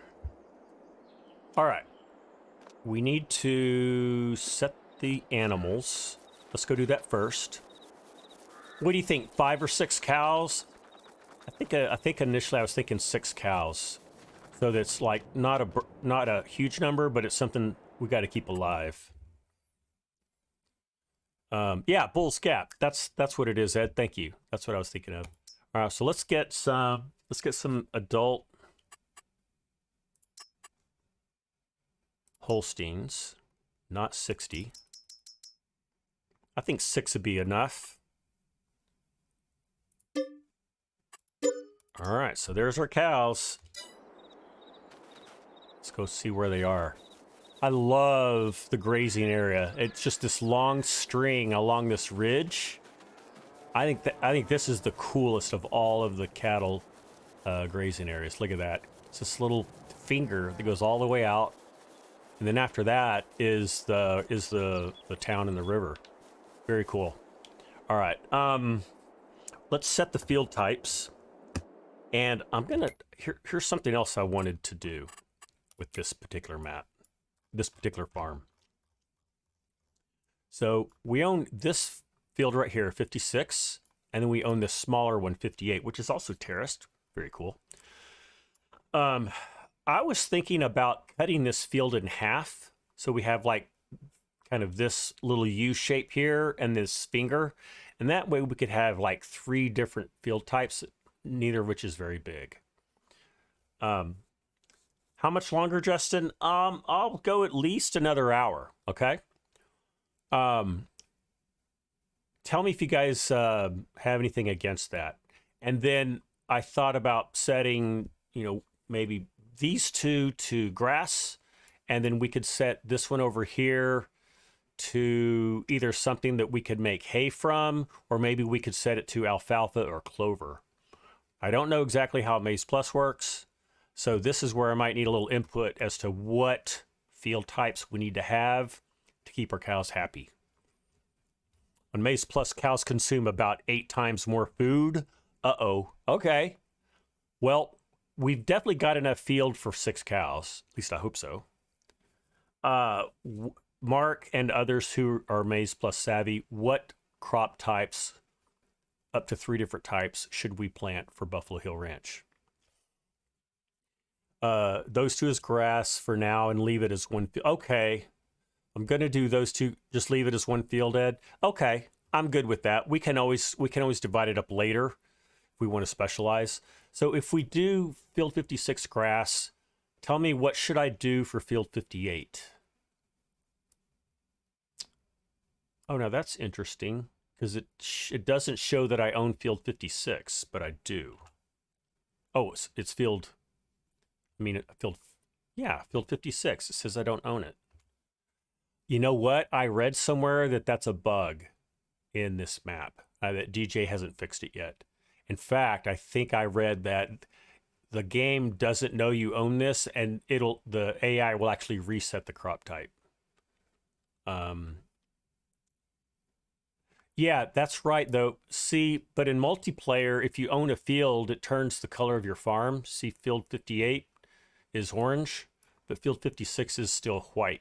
All right. We need to set the animals. Let's go do that first. What do you think? 5 or 6 cows? I think initially I was thinking 6 cows. So that's like not a huge number, but it's something we got to keep alive. Yeah, Bull's Gap. That's what it is, Ed. Thank you. That's what I was thinking of. All right, so let's get some adult Holsteins, not 60. I think 6 would be enough. All right, so there's our cows. Let's go see where they are. I love the grazing area. It's just this long string along this ridge. I think this is the coolest of all of the cattle grazing areas. Look at that. It's this little finger that goes all the way out. And then after that is the town and the river. Very cool. All right. Let's set the field types. And I'm gonna here's something else I wanted to do with this particular map, this particular farm. So we own this field right here, 56, and then we own this smaller one, 58, which is also terraced. Very cool. I was thinking about cutting this field in half. So we have like kind of this little U shape here and this finger. And that way we could have like 3 different field types, neither of which is very big. How much longer, Justin? I'll go at least another hour. Okay. Tell me if you guys have anything against that. And then I thought about setting, maybe these two to grass, and then we could set this one over here to either something that we could make hay from, or maybe we could set it to alfalfa or clover. I don't know exactly how Maize Plus works, so this is where I might need a little input as to what field types we need to have to keep our cows happy. On Maize Plus, cows consume about 8 times more food. Uh-oh. Okay. Well, we've definitely got enough field for 6 cows. At least I hope so. Mark and others who are Maize Plus savvy, what crop types, up to 3 different types, should we plant for Buffalo Hill Ranch? Those 2 as grass for now and leave it as one. Okay. I'm going to do those 2, just leave it as one field, Ed. Okay. I'm good with that. We can always divide it up later if we want to specialize. So if we do field 56 grass, tell me, what should I do for field 58? Oh, now that's interesting, because it doesn't show that I own field 56, but I do. Oh, it's field 56. It says I don't own it. You know what? I read somewhere that that's a bug in this map, that DJ hasn't fixed it yet. In fact, I think I read that the game doesn't know you own this, and the AI will actually reset the crop type. Yeah, that's right, though. See, but in multiplayer, if you own a field, it turns the color of your farm. See, field 58 is orange, but field 56 is still white.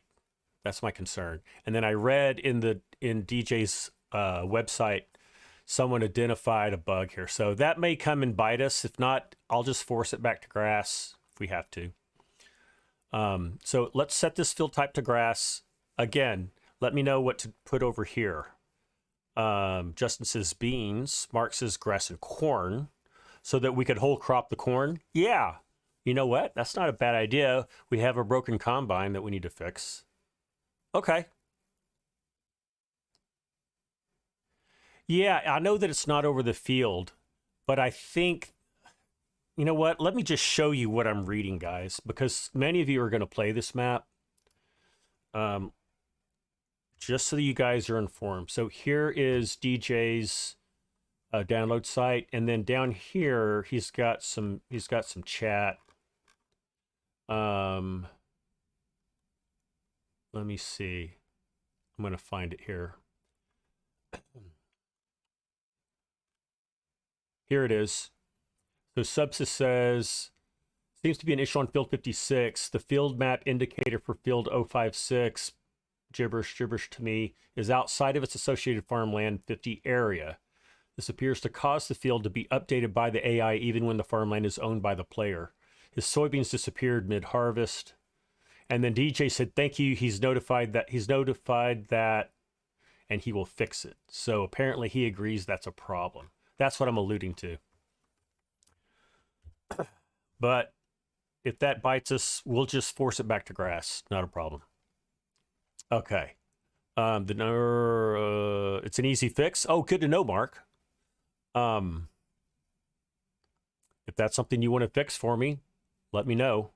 That's my concern. And then I read in DJ's website, someone identified a bug here. So that may come and bite us. If not, I'll just force it back to grass if we have to. So let's set this field type to grass. Again, let me know what to put over here. Justin says beans. Mark says grass and corn, so that we could whole crop the corn. Yeah. You know what? That's not a bad idea. We have a broken combine that we need to fix. Okay. Yeah, I know that it's not over the field, but I think, you know what? Let me just show you what I'm reading, guys, because many of you are going to play this map. Just so that you guys are informed. So here is DJ's download site, and then down here he's got some chat. Let me see. I'm going to find it here. Here it is. So Subsys says, seems to be an issue on field 56. The field map indicator for field 056, gibberish to me, is outside of its associated farmland 50 area. This appears to cause the field to be updated by the AI even when the farmland is owned by the player. His soybeans disappeared mid-harvest. And then DJ said, thank you, he's notified that, and he will fix it. So apparently he agrees that's a problem. That's what I'm alluding to. But if that bites us, we'll just force it back to grass. Not a problem. Okay. It's an easy fix. Oh, good to know, Mark. If that's something you want to fix for me, let me know.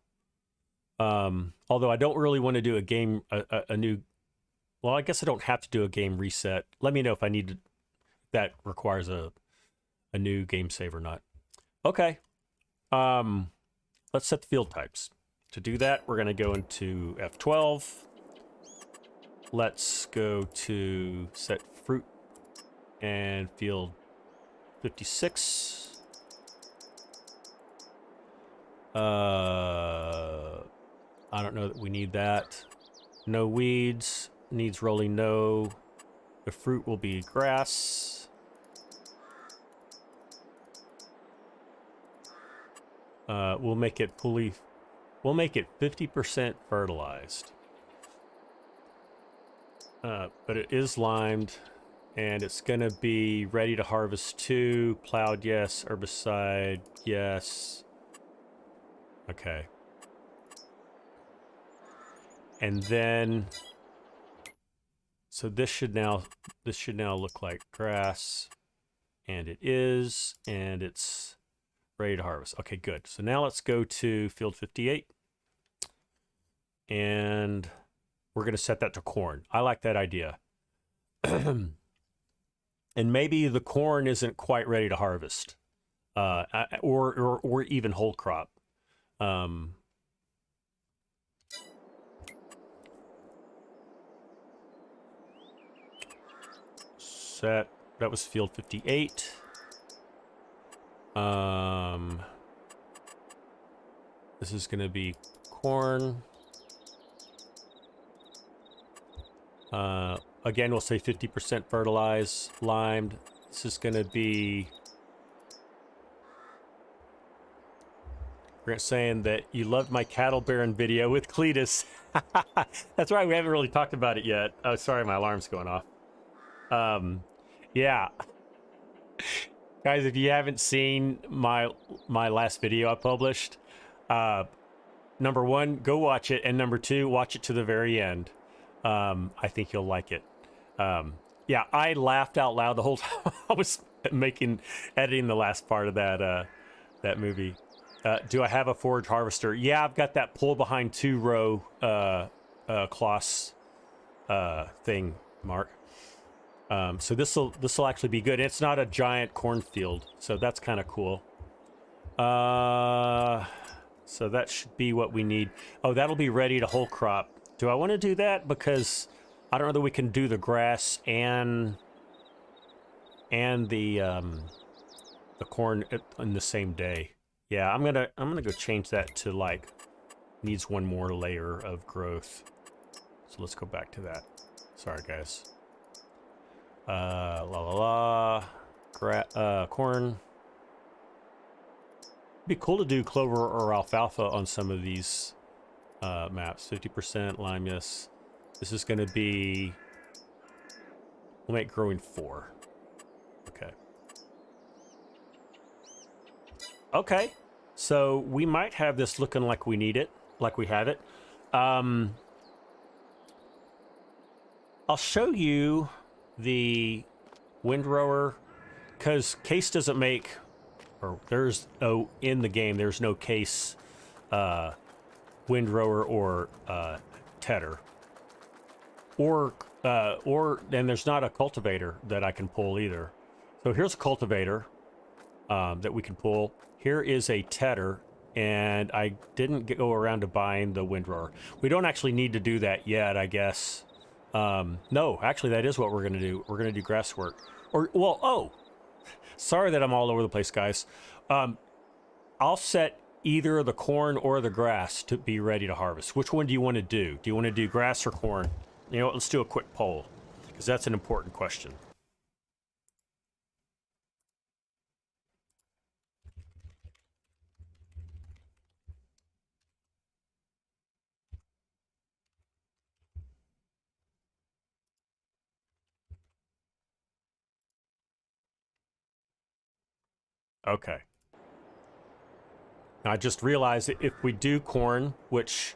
Although I don't really want to do a game, a new, well, I guess I don't have to do a game reset. Let me know if I need to, that requires a new game save or not. Okay. Let's set the field types. To do that, we're going to go into F12. Let's go to set fruit and field 56. I don't know that we need that. No weeds. Needs rolling no. The fruit will be grass. We'll make it 50% fertilized. But it is limed, and it's gonna be ready to harvest 2, plowed yes, herbicide yes. Okay. And then, so this should now look like grass, and it is, and it's ready to harvest. Okay, good. So now let's go to field 58, and we're going to set that to corn. I like that idea. And maybe the corn isn't quite ready to harvest, or even whole crop. Set, that was field 58. This is going to be corn. Again, we'll say 50% fertilized, limed. This is going to be Grant saying that you loved my cattle baron video with Cletus. That's right, we haven't really talked about it yet. Oh, sorry, my alarm's going off. Yeah. Guys, if you haven't seen my last video I published, number one, go watch it, and number two, watch it to the very end. I think you'll like it. Yeah, I laughed out loud the whole time I was editing the last part of that that movie. Do I have a forage harvester? Yeah, I've got that pull behind 2-row cloths thing, Mark. So this'll actually be good. It's not a giant cornfield, so that's kind of cool. So that should be what we need. Oh, that'll be ready to whole crop. Do I want to do that? Because I don't know that we can do the grass and the corn in the same day. Yeah, I'm gonna go change that to like needs one more layer of growth. So let's go back to that. Sorry, guys. Corn. It'd be cool to do clover or alfalfa on some of these maps. 50% lime, yes. This is going to be, we'll make growing 4. Okay. Okay. So we might have this looking like we need it, like we have it. I'll show you the windrower, because Case doesn't make, or there's in the game there's no Case windrower or tedder, or and there's not a cultivator that I can pull either. So here's a cultivator that we can pull. Here is a tedder, and I didn't go around to buying the windrower. We don't actually need to do that yet, I guess. No, actually, that is what we're going to do. We're going to do grass work. Or, well, oh, sorry that I'm all over the place, guys. I'll set either the corn or the grass to be ready to harvest. Which one do you want to do? Do you want to do grass or corn? You know what, let's do a quick poll, because that's an important question. Okay. Now, I just realized that if we do corn, which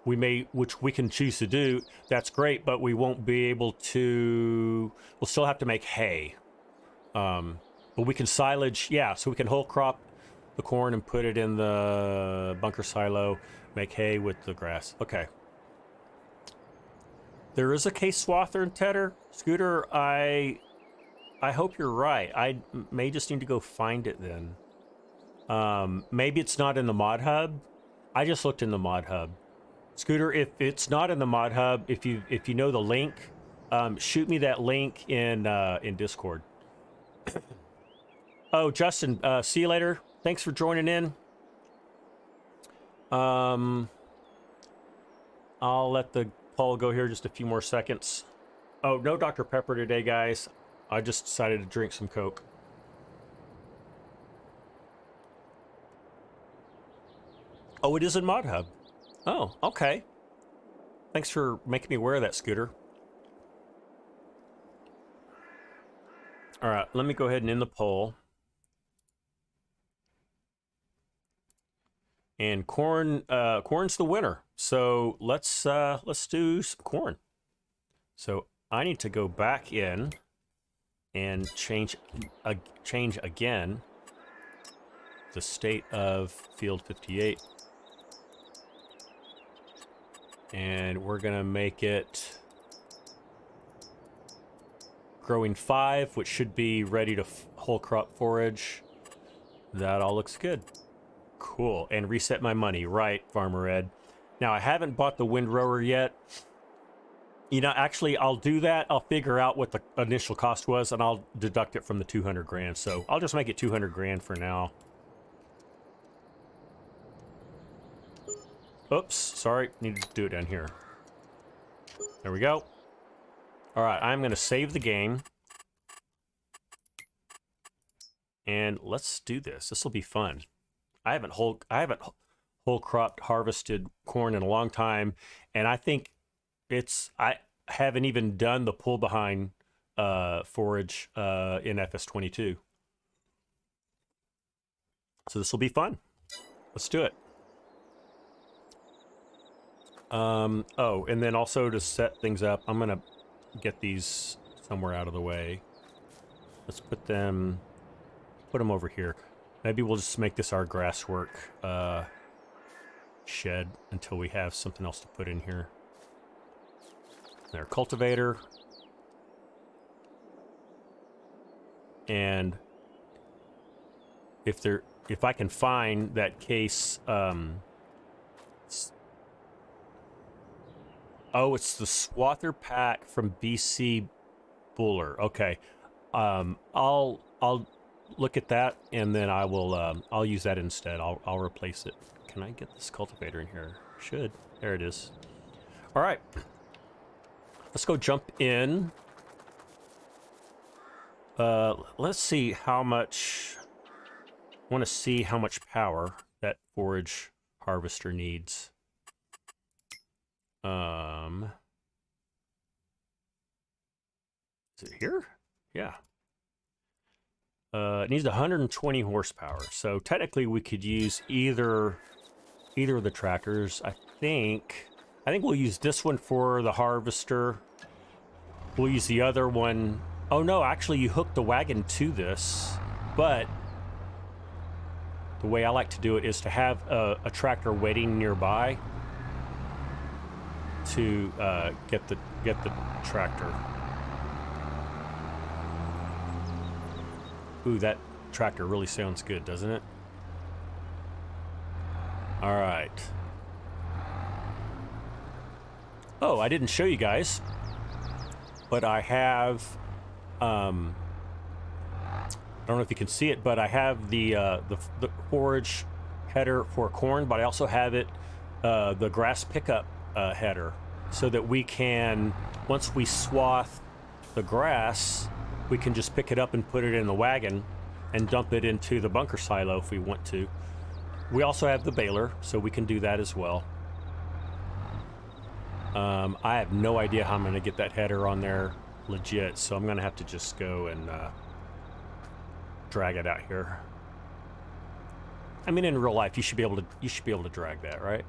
we can choose to do, that's great, but we won't be able to, we'll still have to make hay. But we can silage, yeah, so we can whole crop the corn and put it in the bunker silo, make hay with the grass. Okay. There is a Case swather and tedder. Scooter, I hope you're right. I may just need to go find it then. Maybe it's not in the mod hub. I just looked in the mod hub. Scooter, if it's not in the mod hub, if you know the link, shoot me that link in Discord. Oh, Justin, see you later. Thanks for joining in. I'll let the poll go here just a few more seconds. Oh, no Dr. Pepper today, guys. I just decided to drink some Coke. Oh, it is in Mod Hub. Oh, okay. Thanks for making me aware of that, Scooter. All right, let me go ahead and end the poll. And corn's the winner. So let's do some corn. So I need to go back in and change again the state of field 58. And we're gonna make it growing 5, which should be ready to whole crop forage. That all looks good. Cool. And reset my money. Right, Farmer Ed. Now, I haven't bought the windrower yet. You know, actually, I'll do that. I'll figure out what the initial cost was, and I'll deduct it from the 200 grand. So I'll just make it 200 grand for now. Oops, sorry. Needed to do it down here. There we go. All right, I'm going to save the game. And let's do this. This will be fun. I haven't whole crop harvested corn in a long time, and I think I haven't even done the pull behind forage in FS22. So this will be fun. Let's do it. Oh, and then also to set things up, I'm gonna get these somewhere out of the way. Let's put them over here. Maybe we'll just make this our grasswork shed until we have something else to put in here. Our cultivator. And if I can find that case, oh, it's the Swather pack from BC Buller. Okay. I'll look at that, and then I'll use that instead. I'll replace it. Can I get this cultivator in here? Should. There it is. All right. Let's go jump in. Let's see how much. I want to see how much power that forage harvester needs. Is it here? Yeah. It needs 120 horsepower. So technically we could use either of the tractors. I think we'll use this one for the harvester. We'll use the other one. Oh no, actually you hook the wagon to this, but the way I like to do it is to have a tractor waiting nearby to get the tractor. Ooh, that tractor really sounds good, doesn't it? All right. Oh, I didn't show you guys, but I have, I don't know if you can see it, but I have the forage header for corn, but I also have it, the grass pickup header, so that we can, once we swath the grass, we can just pick it up and put it in the wagon and dump it into the bunker silo if we want to. We also have the baler, so we can do that as well. I have no idea how I'm going to get that header on there legit, so I'm going to have to just go and drag it out here. I mean, in real life, you should be able to drag that, right?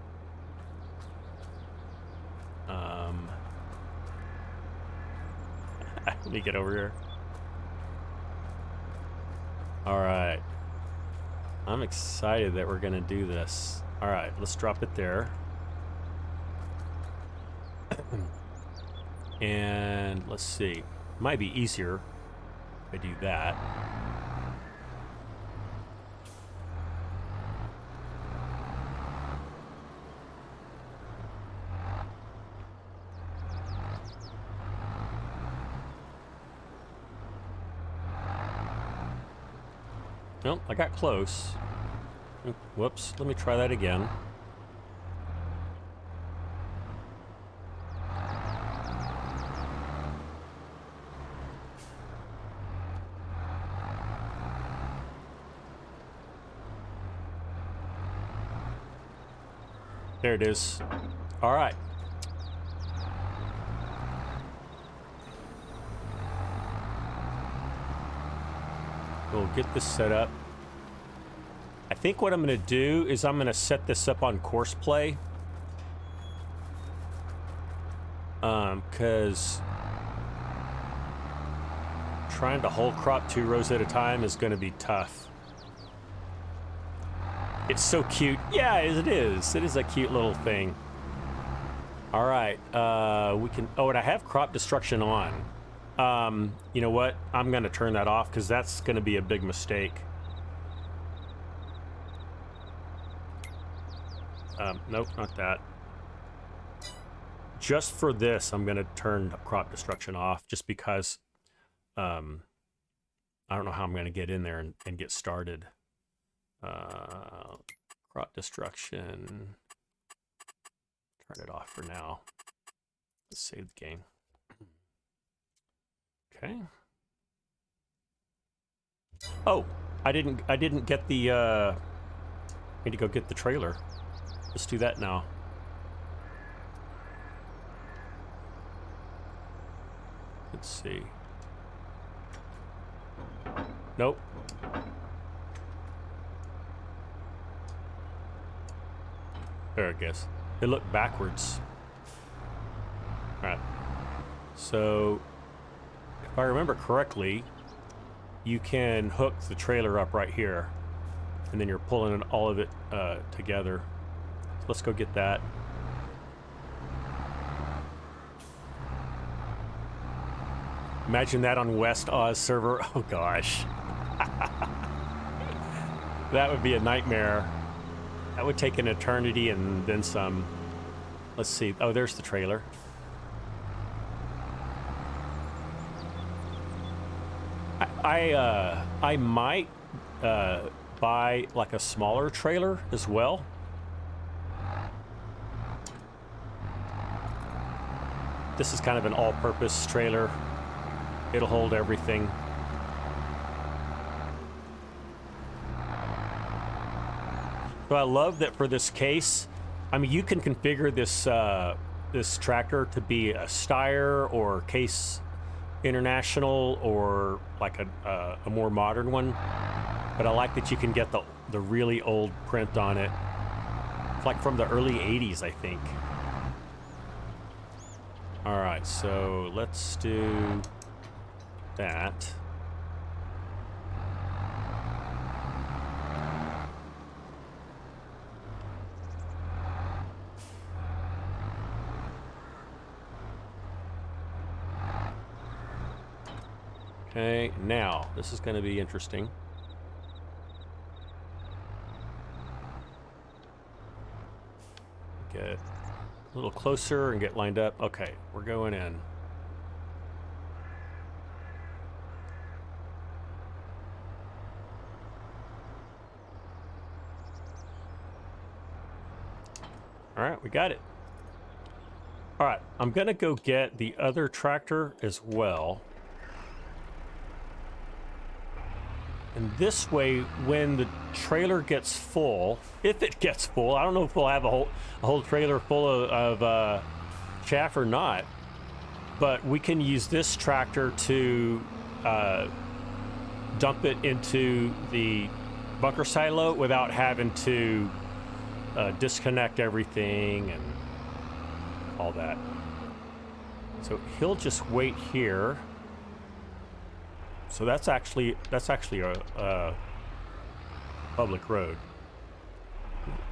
Let me get over here. All right. I'm excited that we're going to do this. All right, let's drop it there. And let's see. Might be easier if I do that. Nope, I got close. Whoops, let me try that again. There it is. All right. We'll get this set up. I think what I'm going to do is I'm going to set this up on course play. Because trying to whole crop 2 rows at a time is going to be tough. It's so cute. Yeah, it is. It is a cute little thing. All right. We can... Oh, and I have crop destruction on. You know what? I'm going to turn that off because that's going to be a big mistake. Nope, not that. Just for this, I'm going to turn crop destruction off just because I don't know how I'm going to get in there and get started. Crop destruction. Turn it off for now. Let's save the game. Okay. Oh, I didn't get the I need to go get the trailer. Let's do that now. Let's see. Nope. There it goes. It looked backwards. All right. So, if I remember correctly, you can hook the trailer up right here, and then you're pulling all of it together. So let's go get that. Imagine that on West Oz server. Oh gosh. That would be a nightmare. That would take an eternity and then some. Let's see. Oh, there's the trailer. I might buy like a smaller trailer as well. This is kind of an all-purpose trailer. It'll hold everything. So I love that for this case, I mean, you can configure this this tractor to be a Steyr or Case International or like a more modern one. But I like that you can get the really old print on it. It's like from the early 80s, I think. All right, so let's do that. Okay, now this is going to be interesting. Get a little closer and get lined up. Okay, we're going in. All right, we got it. All right, I'm gonna go get the other tractor as well. And this way, when the trailer gets full, if it gets full, I don't know if we'll have a whole trailer full of chaff or not, but we can use this tractor to dump it into the bunker silo without having to disconnect everything and all that. So he'll just wait here. So that's actually a public road.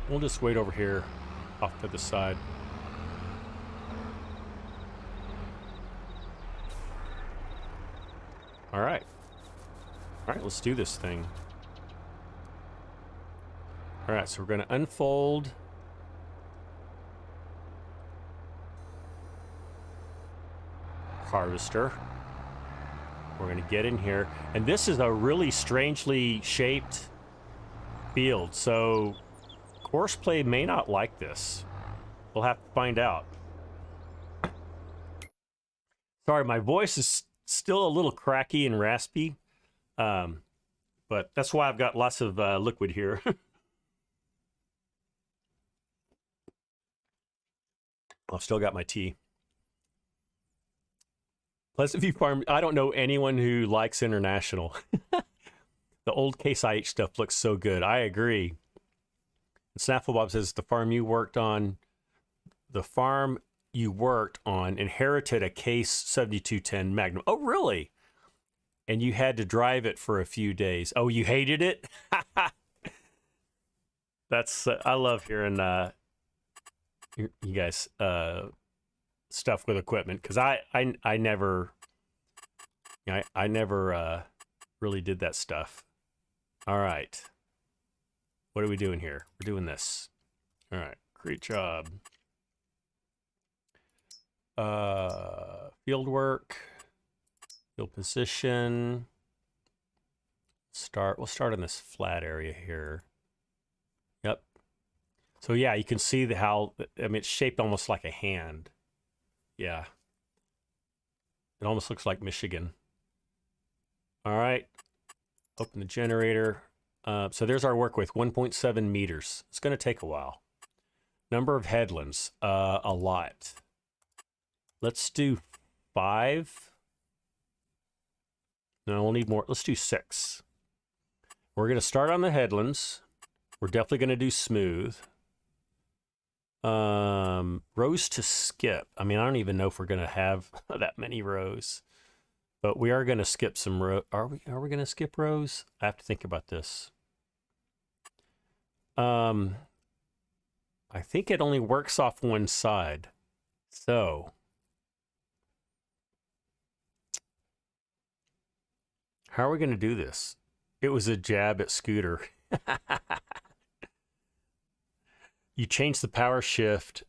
We'll just wait over here off to the side. All right. All right, let's do this thing. All right, so we're going to unfold. Harvester. We're going to get in here. And this is a really strangely shaped field. So Courseplay may not like this. We'll have to find out. Sorry, my voice is still a little cracky and raspy. But that's why I've got lots of liquid here. I've still got my tea. Pleasant View Farm, I don't know anyone who likes International. The old Case IH stuff looks so good. I agree. And Snaffle Bob says the farm you worked on inherited a Case 7210 Magnum. Oh, really? And you had to drive it for a few days. Oh, you hated it? That's I love hearing you guys stuff with equipment, because I never really did that stuff. All right, what are we doing here? We're doing this. All right, great job. Field work, field position. We'll start on this flat area here. Yep. So yeah, you can see how, I mean, it's shaped almost like a hand. Yeah. It almost looks like Michigan. All right. Open the generator. So there's our work with 1.7 meters. It's going to take a while. Number of headlands, a lot. Let's do 5. No, we'll need more. Let's do 6. We're going to start on the headlands. We're definitely going to do smooth. Rows to skip. I mean, I don't even know if we're going to have that many rows, but we are going to skip some rows. Are we going to skip rows? I have to think about this. I think it only works off one side. So how are we going to do this? It was a jab at Scooter. You change the power shift.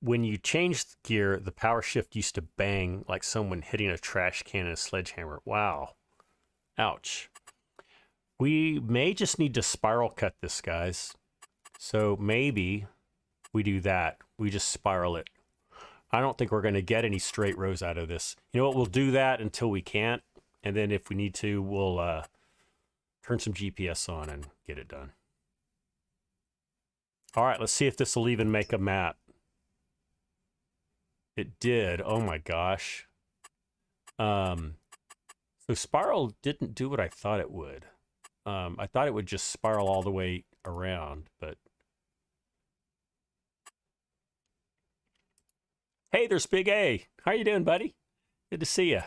When you change the gear, the power shift used to bang like someone hitting a trash can and a sledgehammer. Wow. Ouch. We may just need to spiral cut this, guys. So maybe we do that. We just spiral it. I don't think we're going to get any straight rows out of this. You know what? We'll do that until we can't. And then if we need to, we'll turn some GPS on and get it done. All right, let's see if this will even make a map. It did. Oh my gosh. So spiral didn't do what I thought it would. I thought it would just spiral all the way around, but hey, there's Big A. How you doing, buddy? Good to see you.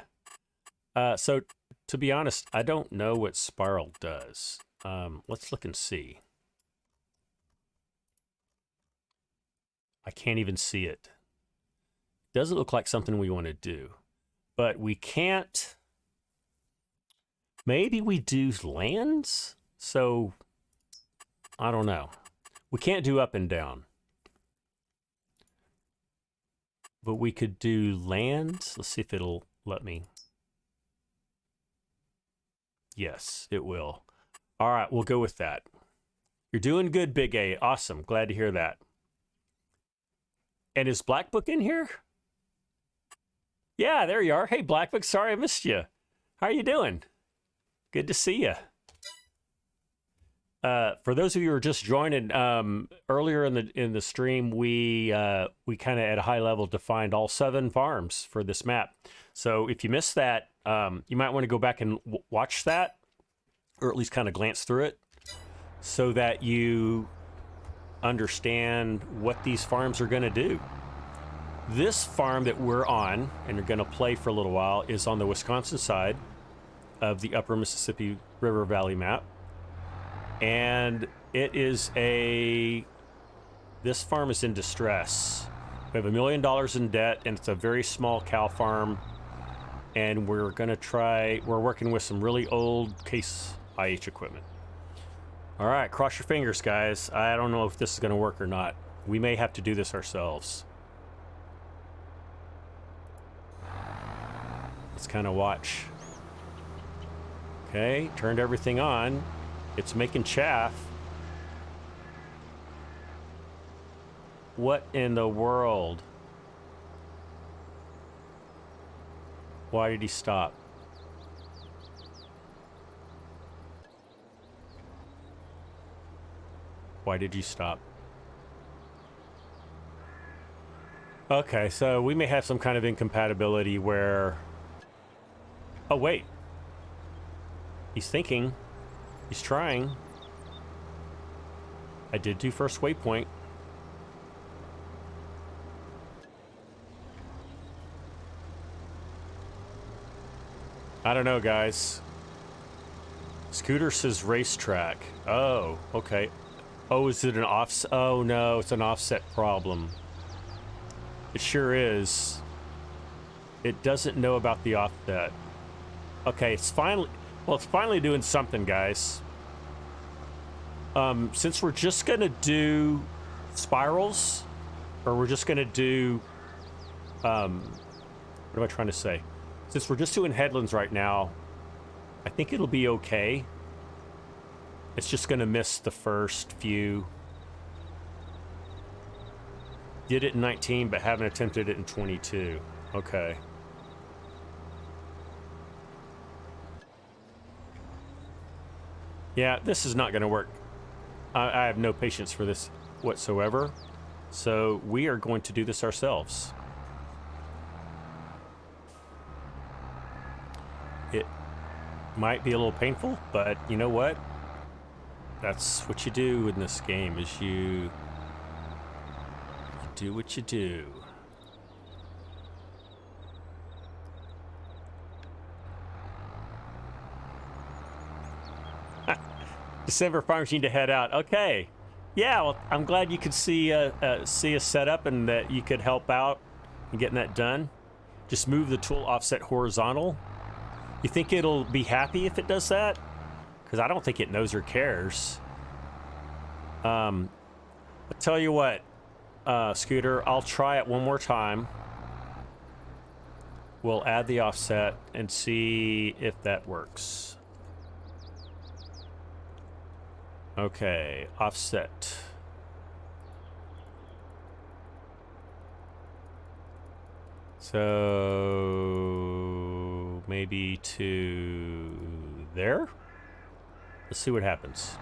So to be honest, I don't know what spiral does. Let's look and see. I can't even see it. Doesn't look like something we want to do, but we can't. Maybe we do lands. So I don't know. We can't do up and down, but we could do lands. Let's see if it'll let me. Yes, it will. All right, we'll go with that. You're doing good, Big A. Awesome. Glad to hear that. And is Black Book in here? Yeah, there you are. Hey, Black Book. Sorry I missed you. How are you doing? Good to see you. For those of you who are just joining, earlier in the stream, we kind of at a high level defined all 7 farms for this map. So if you missed that, you might want to go back and watch that, or at least kind of glance through it, so that you understand what these farms are going to do. This farm that we're on and are going to play for a little while is on the Wisconsin side of the upper Mississippi River Valley map. And it is this farm is in distress. We have $1 million in debt, and it's a very small cow farm. And we're working with some really old Case IH equipment. All right, cross your fingers, guys. I don't know if this is going to work or not. We may have to do this ourselves. Let's kind of watch. Okay, turned everything on. It's making chaff. What in the world? Why did he stop? Why did you stop? Okay, so we may have some kind of incompatibility where... Oh, wait. He's thinking. He's trying. I did do first waypoint. I don't know, guys. Scooter says racetrack. Oh, okay. Oh, is it an offset? Oh, no, it's an offset problem. It sure is. It doesn't know about the offset. Okay, it's finally... Well, it's finally doing something, guys. Since we're just going to do spirals, or we're just going to do... what am I trying to say? Since we're just doing headlands right now, I think it'll be okay. It's just going to miss the first few. Did it in 19, but haven't attempted it in 22. Okay. Yeah, this is not going to work. I have no patience for this whatsoever. So we are going to do this ourselves. It might be a little painful, but you know what? That's what you do in this game, is you do what you do. December farmers need to head out. Okay. Yeah, well, I'm glad you could see us set up and that you could help out in getting that done. Just move the tool offset horizontal. You think it'll be happy if it does that? Because I don't think it knows or cares. I'll tell you what, Scooter, I'll try it one more time. We'll add the offset and see if that works. Okay, offset. So maybe to there? Let's see what happens.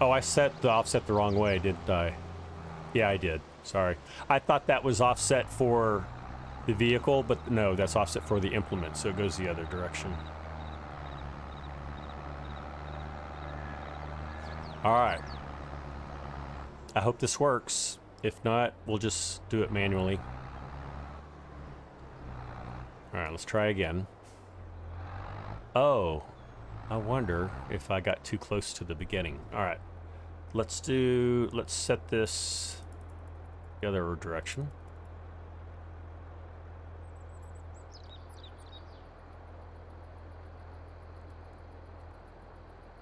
Oh, I set the offset the wrong way, didn't I? Yeah, I did. Sorry. I thought that was offset for the vehicle, but no, that's offset for the implement, so it goes the other direction. All right. I hope this works. If not, we'll just do it manually. All right, let's try again. Oh, I wonder if I got too close to the beginning. All right, let's set this the other direction.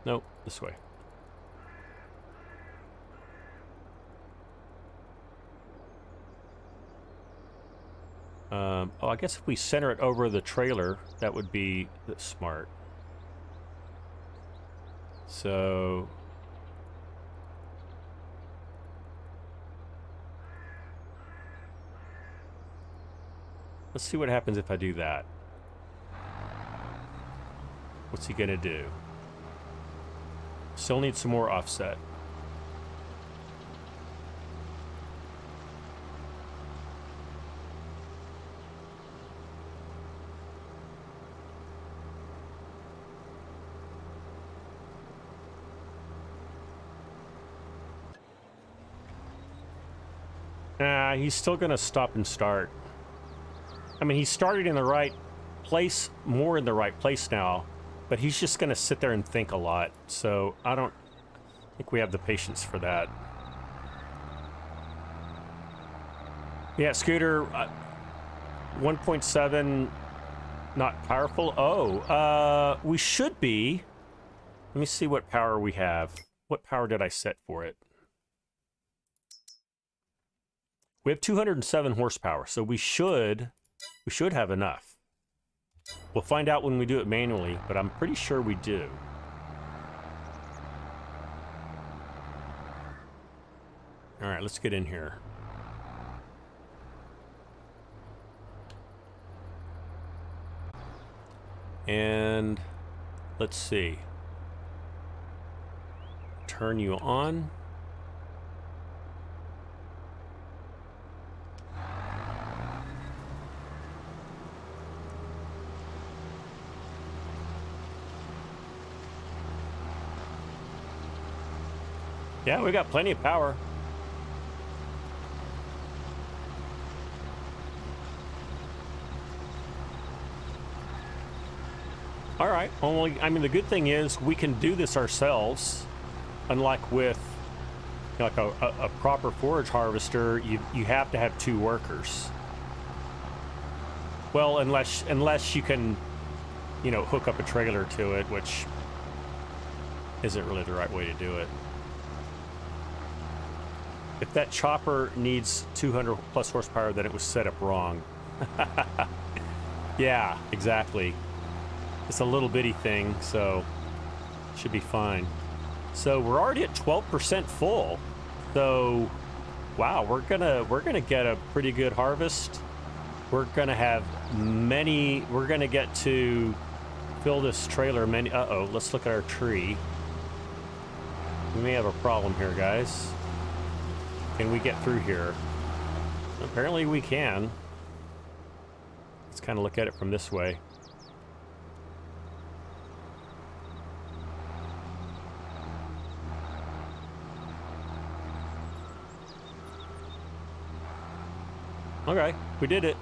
Nope, this way. Oh, I guess if we center it over the trailer, that would be smart. So... let's see what happens if I do that. What's he gonna do? Still need some more offset. He's still gonna stop and start. I mean, he started in the right place, more in the right place now, but he's just gonna sit there and think a lot. So I don't think we have the patience for that. Yeah, Scooter, 1.7 not powerful. Oh, we should be. Let me see what power we have. What power did I set for it? We have 207 horsepower, so we should have enough. We'll find out when we do it manually, but I'm pretty sure we do. All right, let's get in here. And let's see. Turn you on. Yeah, we got plenty of power. All right. Only, I mean, the good thing is we can do this ourselves, unlike with like a proper forage harvester. You have to have 2 workers. Well, unless you can, you know, hook up a trailer to it, which isn't really the right way to do it. If that chopper needs 200 plus horsepower, then it was set up wrong. Yeah, exactly. It's a little bitty thing, so it should be fine. So we're already at 12% full. So, wow, we're gonna get a pretty good harvest. We're gonna have many. We're gonna get to fill this trailer many. Uh-oh, let's look at our tree. We may have a problem here, guys. Can we get through here? Apparently we can. Let's kind of look at it from this way. Okay, we did it.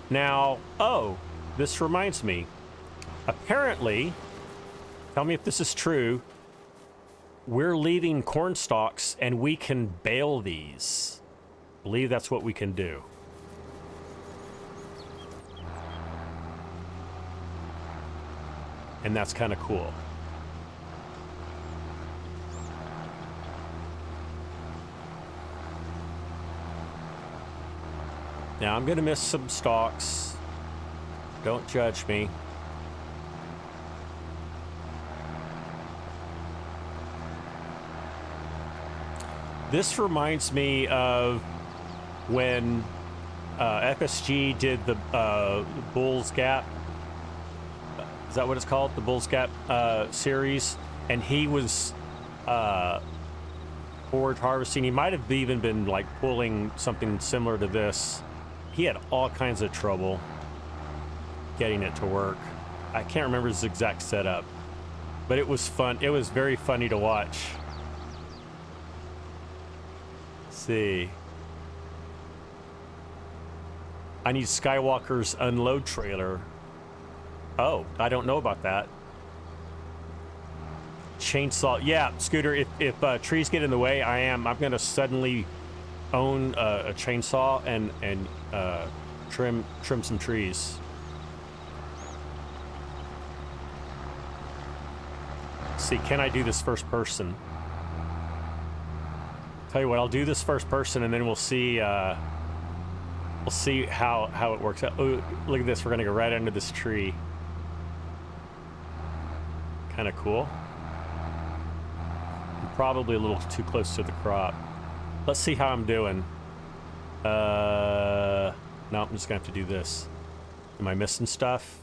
Now, oh, this reminds me. Apparently, tell me if this is true, we're leaving corn stalks and we can bale these. I believe that's what we can do. And that's kind of cool. Now, I'm going to miss some stalks. Don't judge me. This reminds me of when FSG did the Bull's Gap. Is that what it's called? The Bull's Gap series. And he was forage harvesting. He might have even been like pulling something similar to this. He had all kinds of trouble getting it to work. I can't remember his exact setup, but it was fun. It was very funny to watch. Let's see. I need Skywalker's unload trailer. Oh, I don't know about that. Chainsaw. Yeah, Scooter, if trees get in the way, I'm going to suddenly own a chainsaw and trim some trees. Let's see, can I do this first person? Tell you what, I'll do this first person and then we'll see how it works out. Oh, look at this, we're gonna go right under this tree. Kind of cool. I'm probably a little too close to the crop. Let's see how I'm doing. No, I'm just gonna have to do this. Am I missing stuff?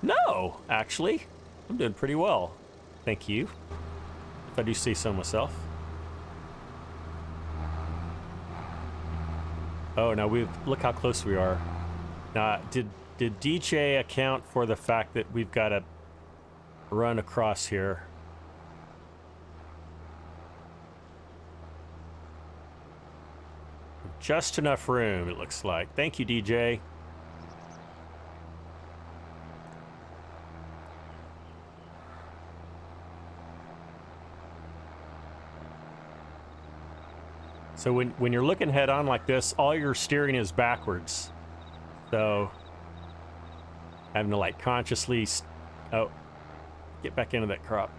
No, actually, I'm doing pretty well. Thank you. If I do see so myself. Oh, now look how close we are. Now, did DJ account for the fact that we've got to run across here? Just enough room, it looks like. Thank you, DJ. So when you're looking head on like this, all your steering is backwards. So having to like consciously, get back into that crop.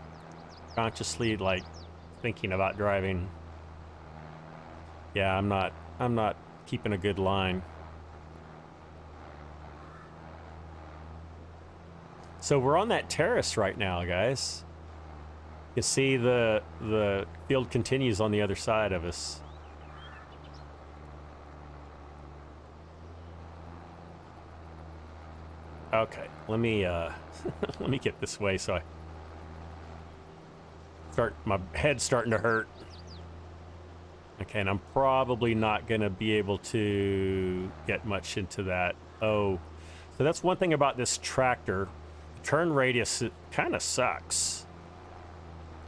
Consciously like thinking about driving. Yeah, I'm not keeping a good line. So we're on that terrace right now, guys. You see the field continues on the other side of us. Okay, let me let me get this way so my head's starting to hurt. Okay, and I'm probably not gonna be able to get much into that. Oh, so that's one thing about this tractor. turn radius kind of sucks.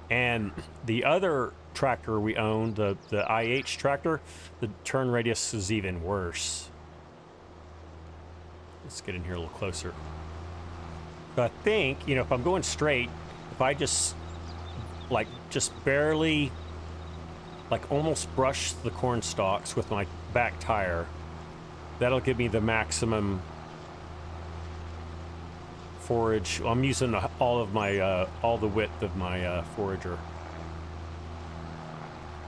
And the other tractor we own, the IH tractor, the turn radius is even worse. Let's get in here a little closer. So I think, you know, if I'm going straight, if I just barely, like almost brush the corn stalks with my back tire, that'll give me the maximum forage. Well, I'm using all of my, all the width of my forager.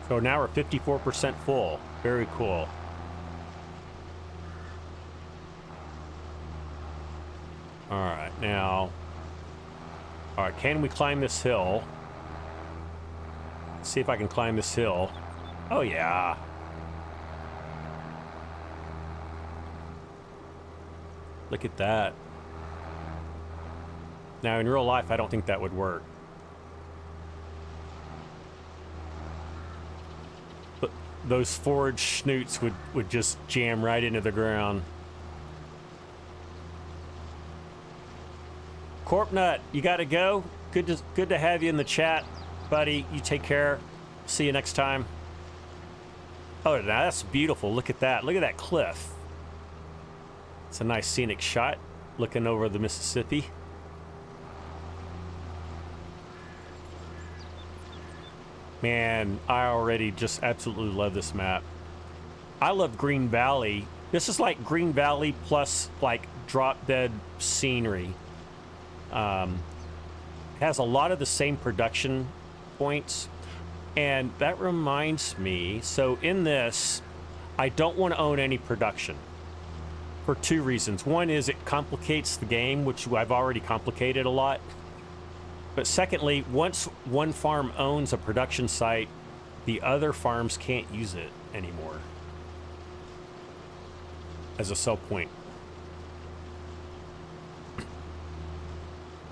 So now we're 54% full. Very cool. All right, now, all right, can we climb this hill? Let's see if I can climb this hill. Oh, yeah. Look at that. Now, in real life, I don't think that would work. But those forage snoots would just jam right into the ground. Corp Nut, you gotta go. Good to have you in the chat, buddy. You take care. See you next time. Oh, now that's beautiful. Look at that. Look at that cliff. It's a nice scenic shot, looking over the Mississippi. Man, I already just absolutely love this map. I love Green Valley. This is like Green Valley plus like drop dead scenery. Has a lot of the same production points, and that reminds me, so in this I don't want to own any production for two reasons. One is it complicates the game, which I've already complicated a lot, but secondly, once one farm owns a production site, the other farms can't use it anymore as a sell point.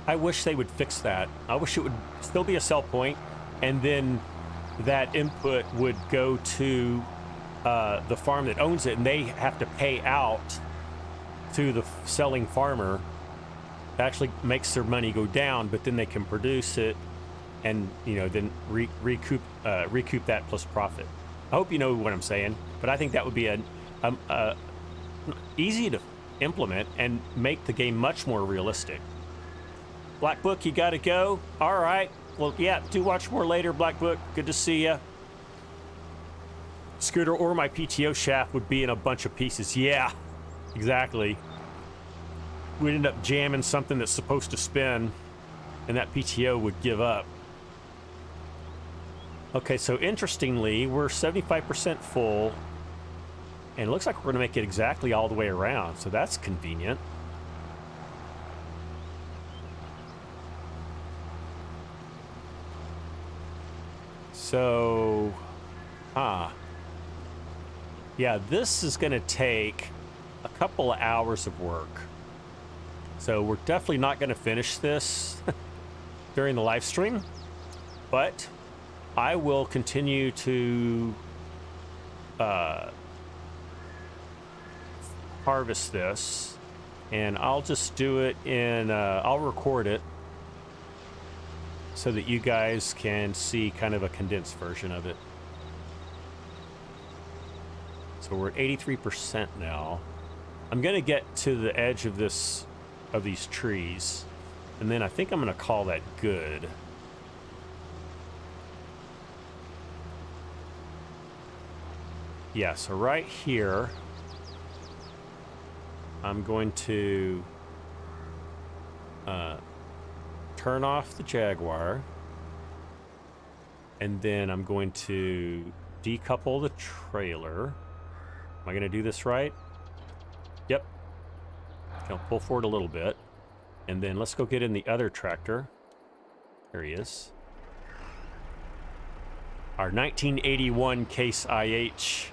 I wish they would fix that. I wish it would still be a sell point, and then that input would go to the farm that owns it, and they have to pay out to the selling farmer. It actually makes their money go down, but then they can produce it and, you know, then recoup that plus profit. I hope you know what I'm saying, but I think that would be easy to implement and make the game much more realistic. Black Book, you gotta go. All right. Well, yeah, do watch more later, Black Book. Good to see ya. Scooter or my PTO shaft would be in a bunch of pieces. Yeah, exactly. We'd end up jamming something that's supposed to spin, and that PTO would give up. Okay, so interestingly, we're 75% full, and it looks like we're gonna make it exactly all the way around, so that's convenient. So, yeah, this is going to take a couple of hours of work. So we're definitely not going to finish this during the live stream, but I will continue to harvest this, and I'll just do it in, I'll record it so that you guys can see kind of a condensed version of it. So we're at 83% now. I'm gonna get to the edge of these trees, and then I think I'm gonna call that good. Yeah, so right here, I'm going to turn off the Jaguar, and then I'm going to decouple the trailer. Am I going to do this right? Yep. I'll pull forward a little bit, and then let's go get in the other tractor. There he is. Our 1981 case IH.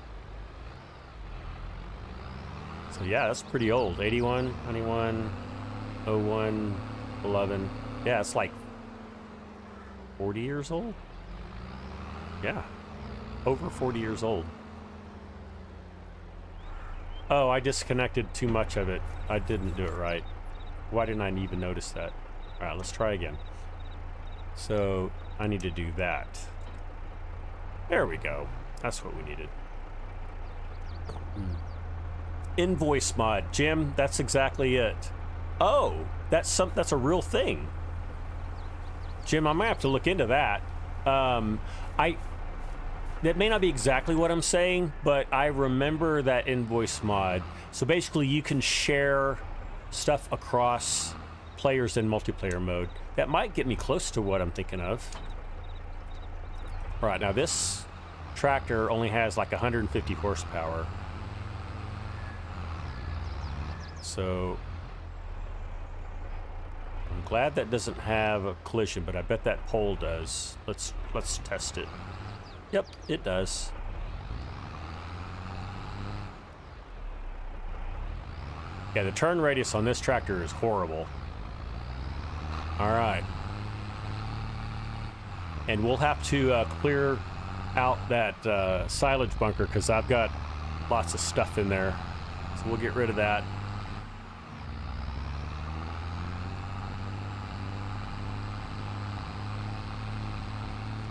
So yeah, that's pretty old. 81, 91, 01, 11. Yeah, it's like 40 years old. Yeah, over 40 years old. Oh, I disconnected too much of it. I didn't do it right. Why didn't I even notice that? All right, let's try again. So I need to do that. There we go. That's what we needed. Invoice mod, Jim. That's exactly it. Oh, that's a real thing. Jim, I might have to look into that. That may not be exactly what I'm saying, but I remember that invoice mod. So basically, you can share stuff across players in multiplayer mode. That might get me close to what I'm thinking of. All right, now this tractor only has like 150 horsepower. So I'm glad that doesn't have a collision, but I bet that pole does. Let's test it. Yep, it does. Yeah, the turn radius on this tractor is horrible. All right. And we'll have to clear out that silage bunker because I've got lots of stuff in there. So we'll get rid of that.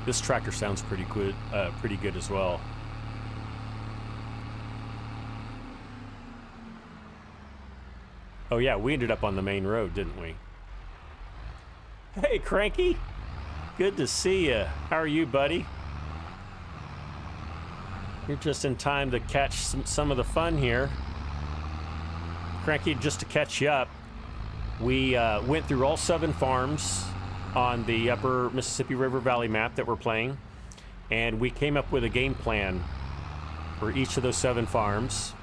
This tractor sounds pretty good as well. Oh yeah, we ended up on the main road, didn't we? Hey, Cranky. Good to see you. How are you, buddy? You're just in time to catch some of the fun here. Cranky, just to catch you up, we went through all 7 farms on the upper Mississippi River Valley map that we're playing, and we came up with a game plan for each of those 7 farms,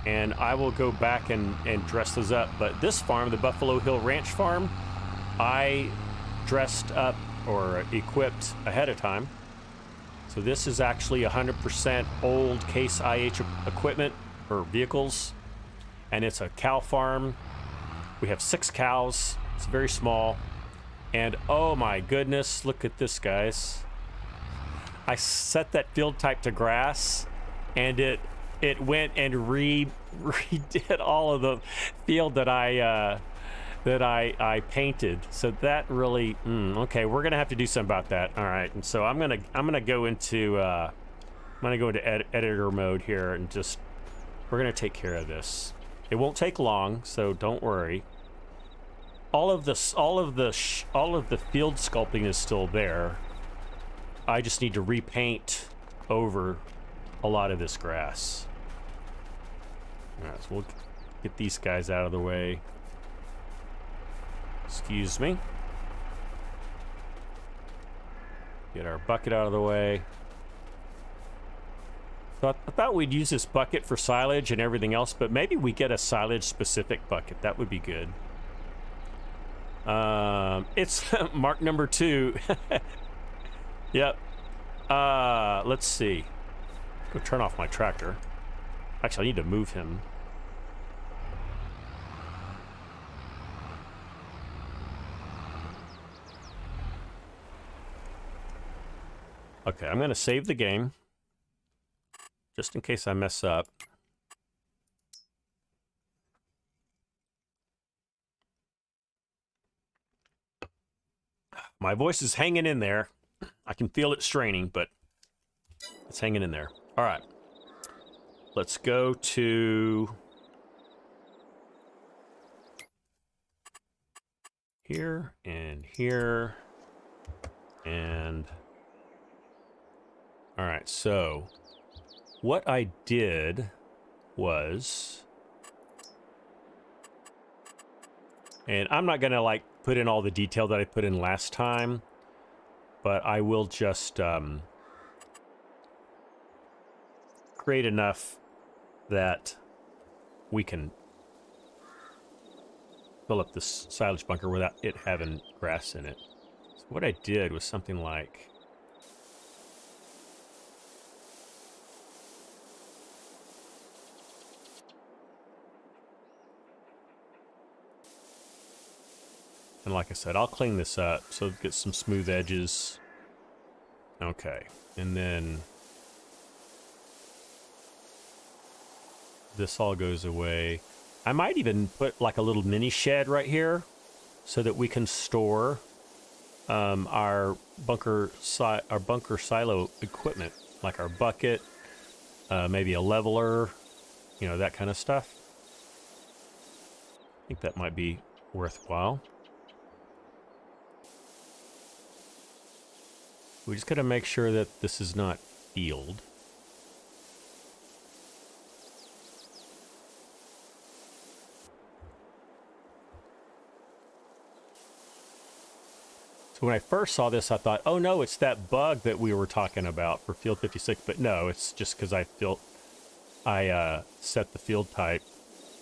and I will go back and dress those up. But this farm, the Buffalo Hill Ranch farm, I dressed up or equipped ahead of time. So this is actually 100% old Case IH equipment or vehicles, and it's a cow farm. We have 6 cows. It's very small. And oh my goodness, look at this, guys. I set that field type to grass, and it went and redid all of the field that I painted. So that really okay. We're gonna have to do something about that. All right, and so I'm gonna go into editor mode here, and just we're gonna take care of this. It won't take long, so don't worry. All of the field sculpting is still there. I just need to repaint over a lot of this grass. All right, so we'll get these guys out of the way. Excuse me. Get our bucket out of the way. So I thought we'd use this bucket for silage and everything else, but maybe we get a silage-specific bucket. That would be good. It's mark number 2. Yep. Let's see. Go turn off my tractor. Actually, I need to move him. Okay, I'm going to save the game just in case I mess up. My voice is hanging in there. I can feel it straining, but it's hanging in there. All right. Let's go to here and here and all right. So what I did was, and I'm not gonna like put in all the detail that I put in last time, but I will just create enough that we can fill up this silage bunker without it having grass in it. So what I did was something like and like I said, I'll clean this up so it gets some smooth edges. Okay, and then this all goes away. I might even put like a little mini shed right here so that we can store our bunker silo equipment, like our bucket, maybe a leveler, you know, that kind of stuff. I think that might be worthwhile. We just got to make sure that this is not field. So when I first saw this, I thought, oh no, it's that bug that we were talking about for field 56. But no, it's just because I set the field type,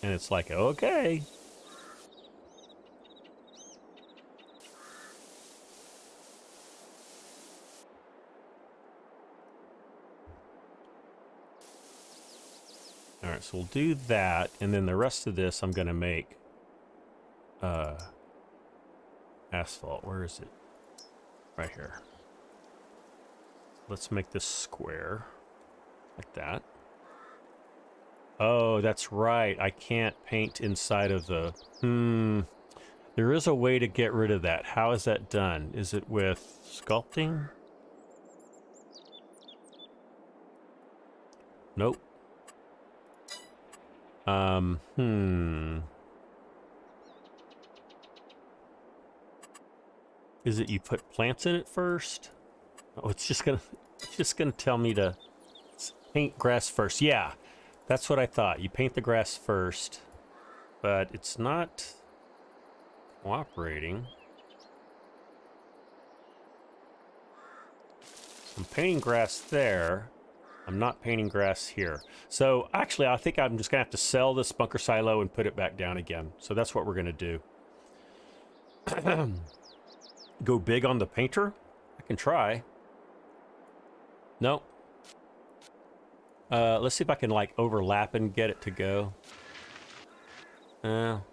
and it's like, okay. All right, so we'll do that, and then the rest of this I'm going to make asphalt. Where is it? Right here. Let's make this square like that. Oh, that's right. I can't paint inside of the... There is a way to get rid of that. How is that done? Is it with sculpting? Nope. Is it you put plants in it first? Oh, it's just gonna tell me to paint grass first. Yeah, that's what I thought. You paint the grass first, but it's not cooperating. I'm painting grass there. I'm not painting grass here. So actually, I think I'm just gonna have to sell this bunker silo and put it back down again. So that's what we're gonna do. Go big on the painter? I can try. No. Let's see if I can like overlap and get it to go. Now,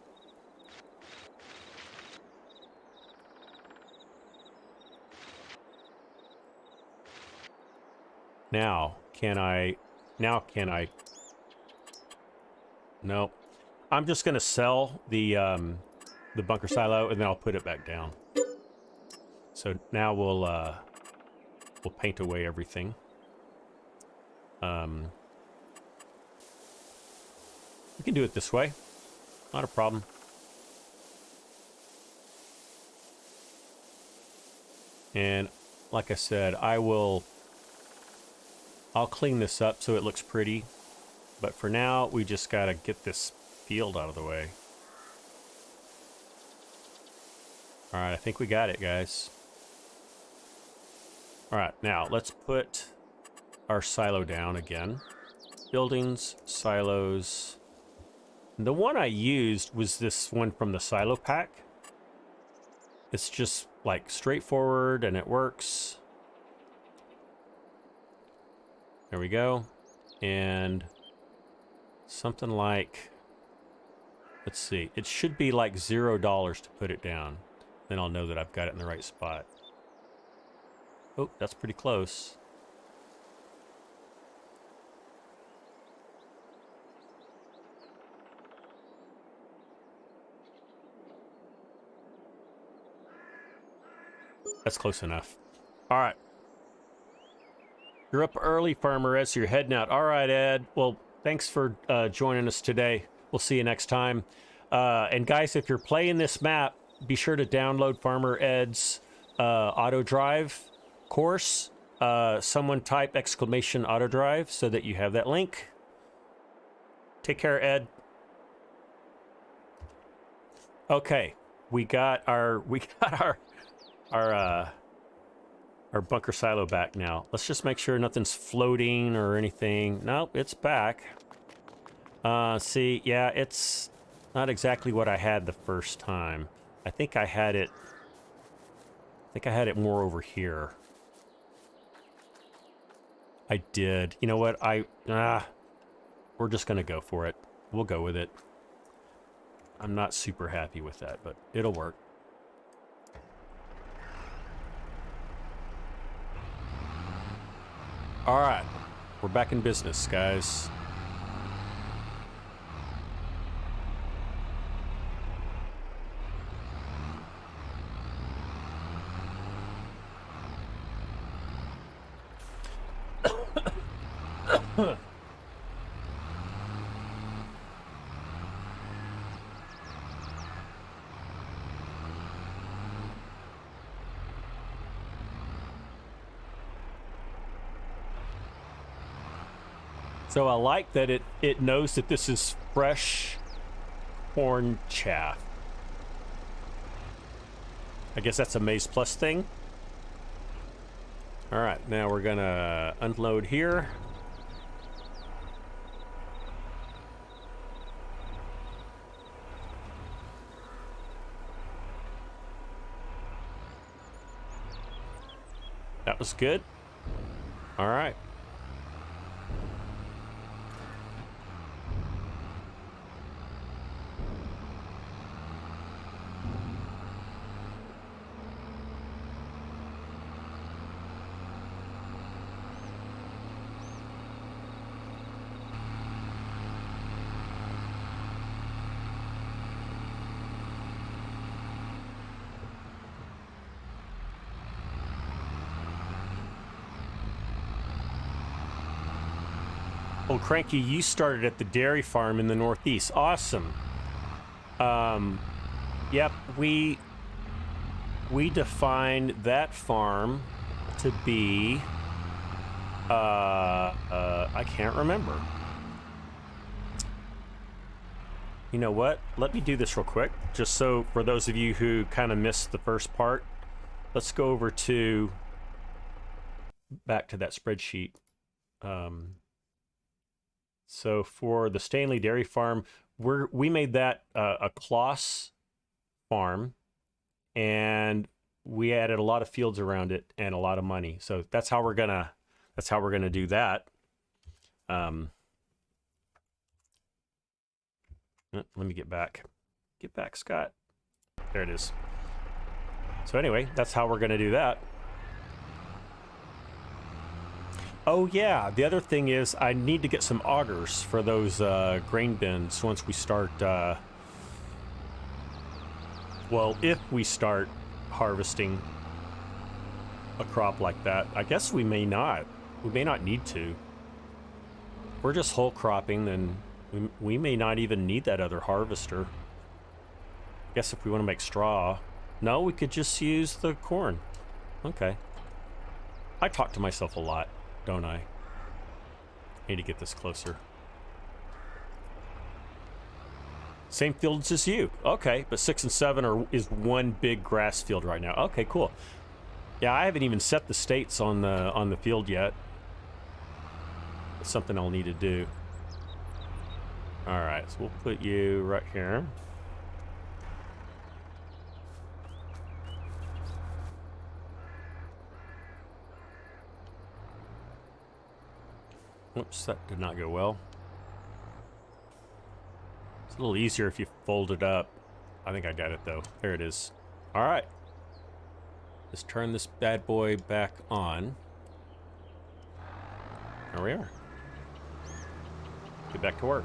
can I? No. I'm just gonna sell the bunker silo and then I'll put it back down. So now we'll paint away everything. We can do it this way. Not a problem. And like I said, I'll clean this up so it looks pretty. But for now, we just gotta get this field out of the way. All right, I think we got it, guys. All right, now let's put our silo down again. Buildings, silos. And the one I used was this one from the silo pack. It's just like straightforward and it works. There we go. And something like, let's see, it should be like $0 to put it down. Then I'll know that I've got it in the right spot. Oh, that's pretty close. That's close enough. All right. You're up early, Farmer Ed, so you're heading out. All right, Ed. Well, thanks for joining us today. We'll see you next time. And guys, if you're playing this map, be sure to download Farmer Ed's auto drive course. Someone type !auto drive so that you have that link. Take care, Ed. Okay, we got our bunker silo back now. Let's just make sure nothing's floating or anything. Nope, it's back. See, yeah, it's not exactly what I had the first time. I think I had it more over here. I did. You know what? We're just gonna go for it. We'll go with it. I'm not super happy with that, but it'll work. All right, we're back in business, guys. So I like that it knows that this is fresh corn chaff. I guess that's a Maize Plus thing. All right, now we're gonna unload here. That was good. All right. Oh, Cranky, you started at the dairy farm in the Northeast. Awesome. Yep, we defined that farm to be, I can't remember. You know what? Let me do this real quick, just so for those of you who kind of missed the first part, let's go over to, back to that spreadsheet. So for the Stanley Dairy Farm, we made that a Kloss farm, and we added a lot of fields around it and a lot of money. So that's how we're gonna do that. Let me get back, Scott. There it is. So anyway, that's how we're gonna do that. Oh yeah, the other thing is I need to get some augers for those grain bins once we start, well, if we start harvesting a crop like that. I guess we may not. We may not need to. If we're just whole cropping, then we may not even need that other harvester. I guess if we want to make straw, no, we could just use the corn. Okay. I talk to myself a lot, don't I? Need to get this closer. Same fields as you. Okay, but 6 and 7 is one big grass field right now. Okay, cool. Yeah, I haven't even set the states on the field yet. It's something I'll need to do. All right, so we'll put you right here. Whoops, that did not go well. It's a little easier if you fold it up. I think I got it though. There it is. All right. Let's turn this bad boy back on. There we are. Get back to work.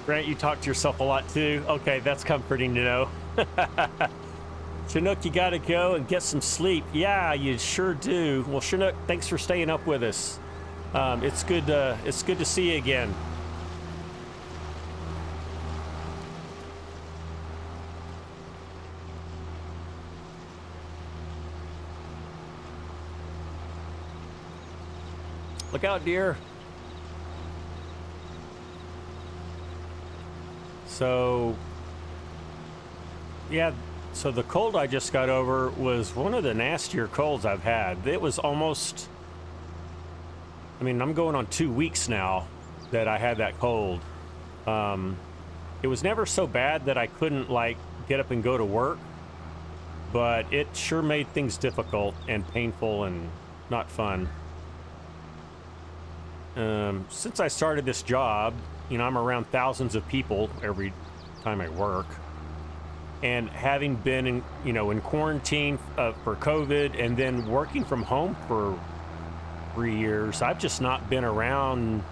Grant, you talk to yourself a lot too. Okay, that's comforting to know. Chinook, you gotta go and get some sleep. Yeah, you sure do. Well, Chinook, thanks for staying up with us. It's good to see you again. Look out, deer. So, yeah, so the cold I just got over was one of the nastier colds I've had. It was almost, I mean, I'm going on 2 weeks now that I had that cold. It was never so bad that I couldn't, like, get up and go to work, but it sure made things difficult and painful and not fun. Since I started this job, you know, I'm around thousands of people every time I work. And having been in, you know, in quarantine for COVID and then working from home for 3 years, I've just not been around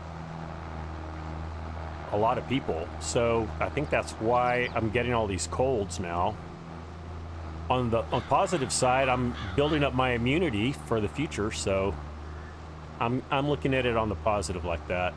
a lot of people. So I think that's why I'm getting all these colds now. On the positive side, I'm building up my immunity for the future, so I'm looking at it on the positive like that.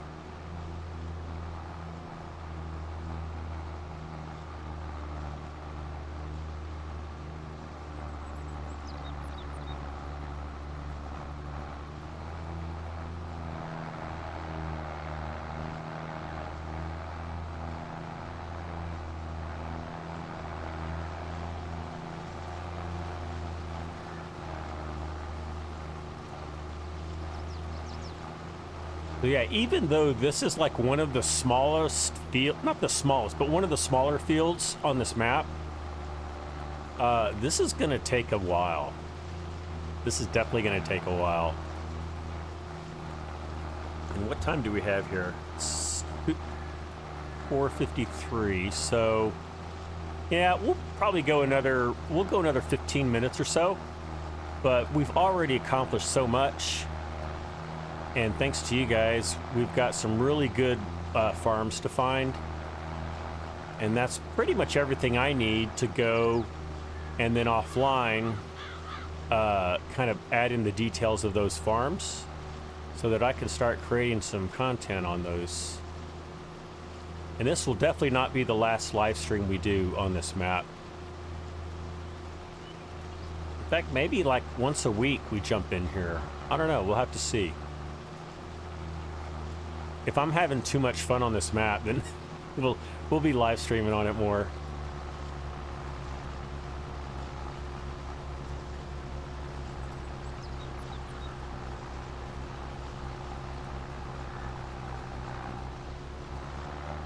So yeah, even though this is like one of the smallest not the smallest, but one of the smaller fields on this map, this is gonna take a while. This is definitely gonna take a while. And what time do we have here? It's 4:53, so yeah, we'll probably go another 15 minutes or so, but we've already accomplished so much. And thanks to you guys, we've got some really good farms to find. And that's pretty much everything I need to go and then offline kind of add in the details of those farms so that I can start creating some content on those. And this will definitely not be the last live stream we do on this map. In fact, maybe like once a week we jump in here. I don't know, we'll have to see. If I'm having too much fun on this map, then we'll be live streaming on it more.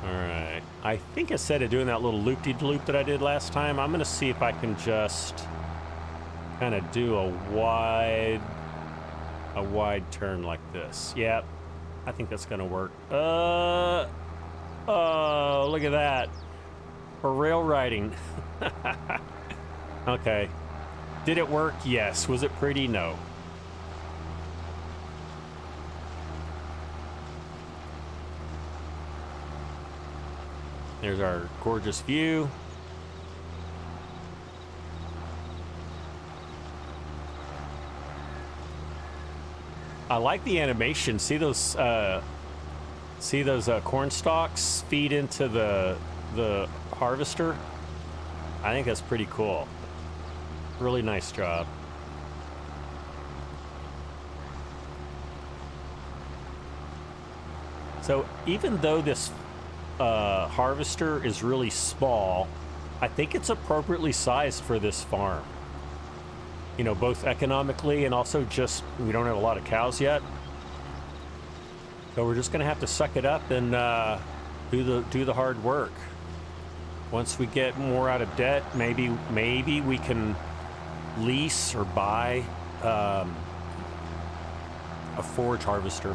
All right. I think instead of doing that little loop-de-loop that I did last time, I'm gonna see if I can just kind of do a wide turn like this. Yep. I think that's gonna work. Oh, look at that. For rail riding. Okay. Did it work? Yes. Was it pretty? No. There's our gorgeous view. I like the animation. See those corn stalks feed into the harvester? I think that's pretty cool. Really nice job. So even though this harvester is really small, I think it's appropriately sized for this farm. You know, both economically and also just, we don't have a lot of cows yet. So we're just gonna have to suck it up and do the hard work. Once we get more out of debt, maybe we can lease or buy a forage harvester.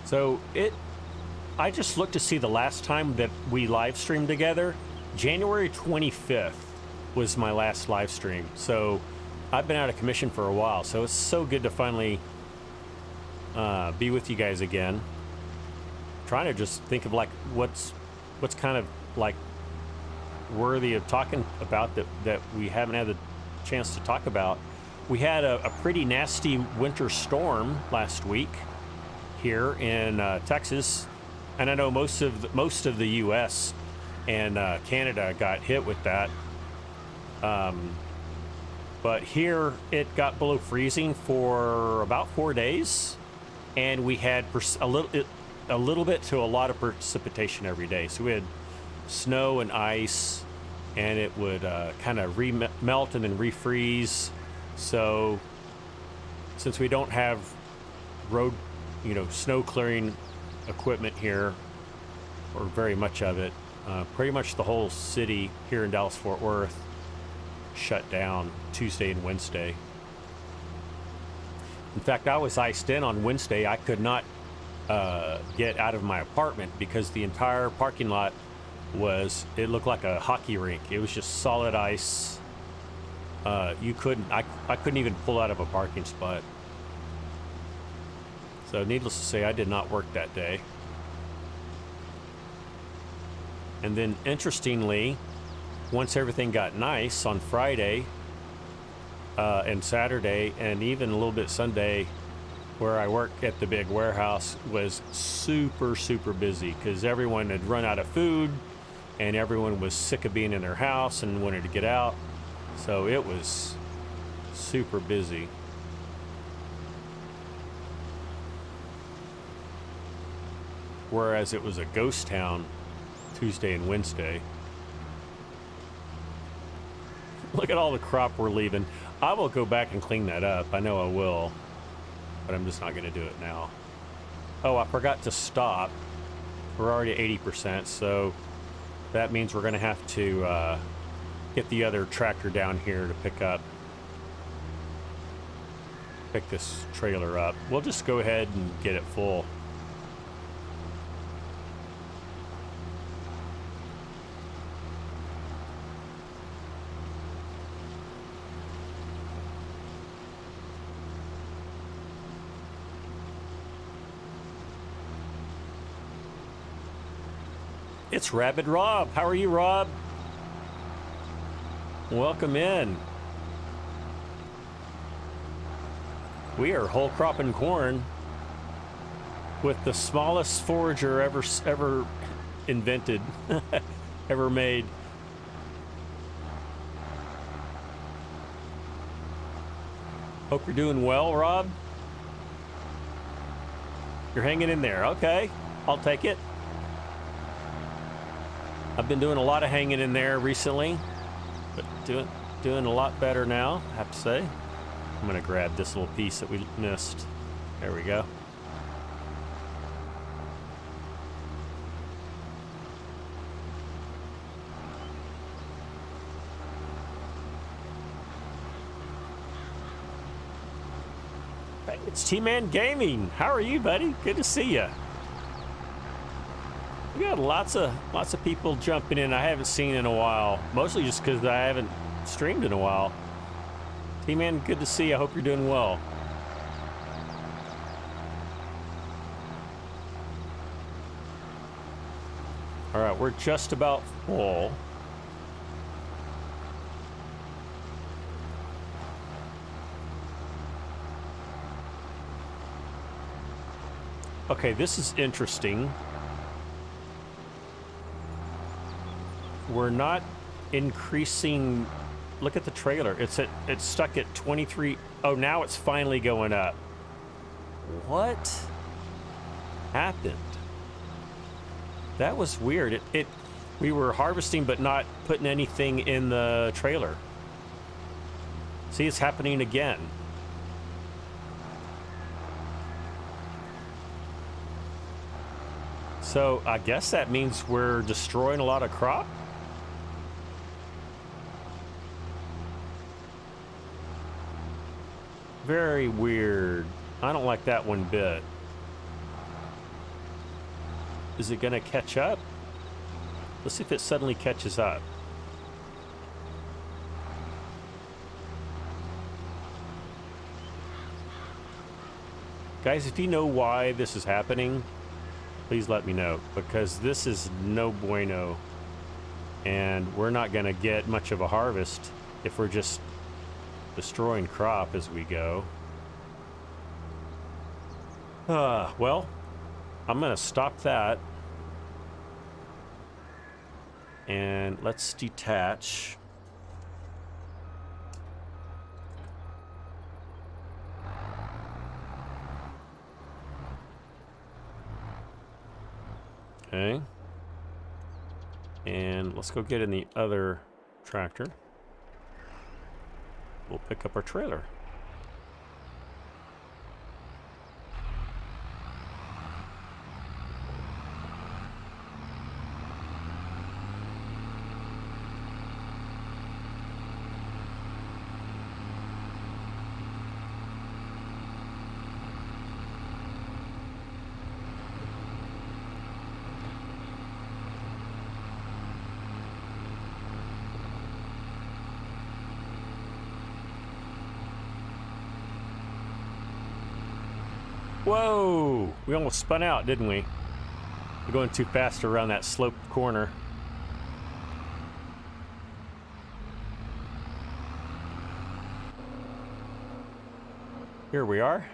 So I just looked to see the last time that we live streamed together. January 25th was my last live stream. So I've been out of commission for a while. So it's so good to finally be with you guys again. Trying to just think of like what's kind of like worthy of talking about that we haven't had the chance to talk about. We had a pretty nasty winter storm last week. here in Texas, and I know most of the U.S. and Canada got hit with that. But here it got below freezing for about 4 days, and we had a little bit to a lot of precipitation every day. So we had snow and ice, and it would kind of melt and then refreeze. So since we don't have road, snow clearing equipment here, or very much of it, pretty much the whole city here in Dallas-Fort Worth shut down Tuesday and Wednesday. In fact, I was iced in on Wednesday. I could not get out of my apartment because the entire parking lot it looked like a hockey rink. It was just solid ice. I couldn't even pull out of a parking spot. So needless to say, I did not work that day. And then interestingly, once everything got nice on Friday and Saturday, and even a little bit Sunday, where I work at the big warehouse was super, super busy because everyone had run out of food and everyone was sick of being in their house and wanted to get out. So it was super busy. Whereas it was a ghost town Tuesday and Wednesday. Look at all the crop we're leaving. I will go back and clean that up. I know I will, but I'm just not going to do it now. Oh, I forgot to stop. We're already at 80%, so that means we're going to have to get the other tractor down here to pick this trailer up. We'll just go ahead and get it full. It's Rabid Rob. How are you, Rob? Welcome in. We are whole cropping corn with the smallest forager ever invented, ever made. Hope you're doing well, Rob. You're hanging in there. Okay, I'll take it. I've been doing a lot of hanging in there recently, but doing a lot better now, I have to say. I'm gonna grab this little piece that we missed. There we go. Hey, it's T-Man Gaming. How are you, buddy? Good to see you. We got lots of people jumping in I haven't seen in a while. Mostly just because I haven't streamed in a while. T-Man, good to see you. I hope you're doing well. All right, we're just about full. Okay, this is interesting. We're not increasing. Look at the trailer. It's stuck at 23. Oh, now it's finally going up. What happened? That was weird. We were harvesting but not putting anything in the trailer. See, it's happening again. So I guess that means we're destroying a lot of crop. Very weird. I don't like that one bit. Is it gonna catch up? Let's see if it suddenly catches up. Guys, if you know why this is happening, please let me know, because this is no bueno. And we're not gonna get much of a harvest if we're just destroying crop as we go. Well, I'm gonna stop that. And let's detach. Okay. And let's go get in the other tractor. We'll pick up our trailer. Whoa! We almost spun out, didn't we? We're going too fast around that sloped corner. Here we are.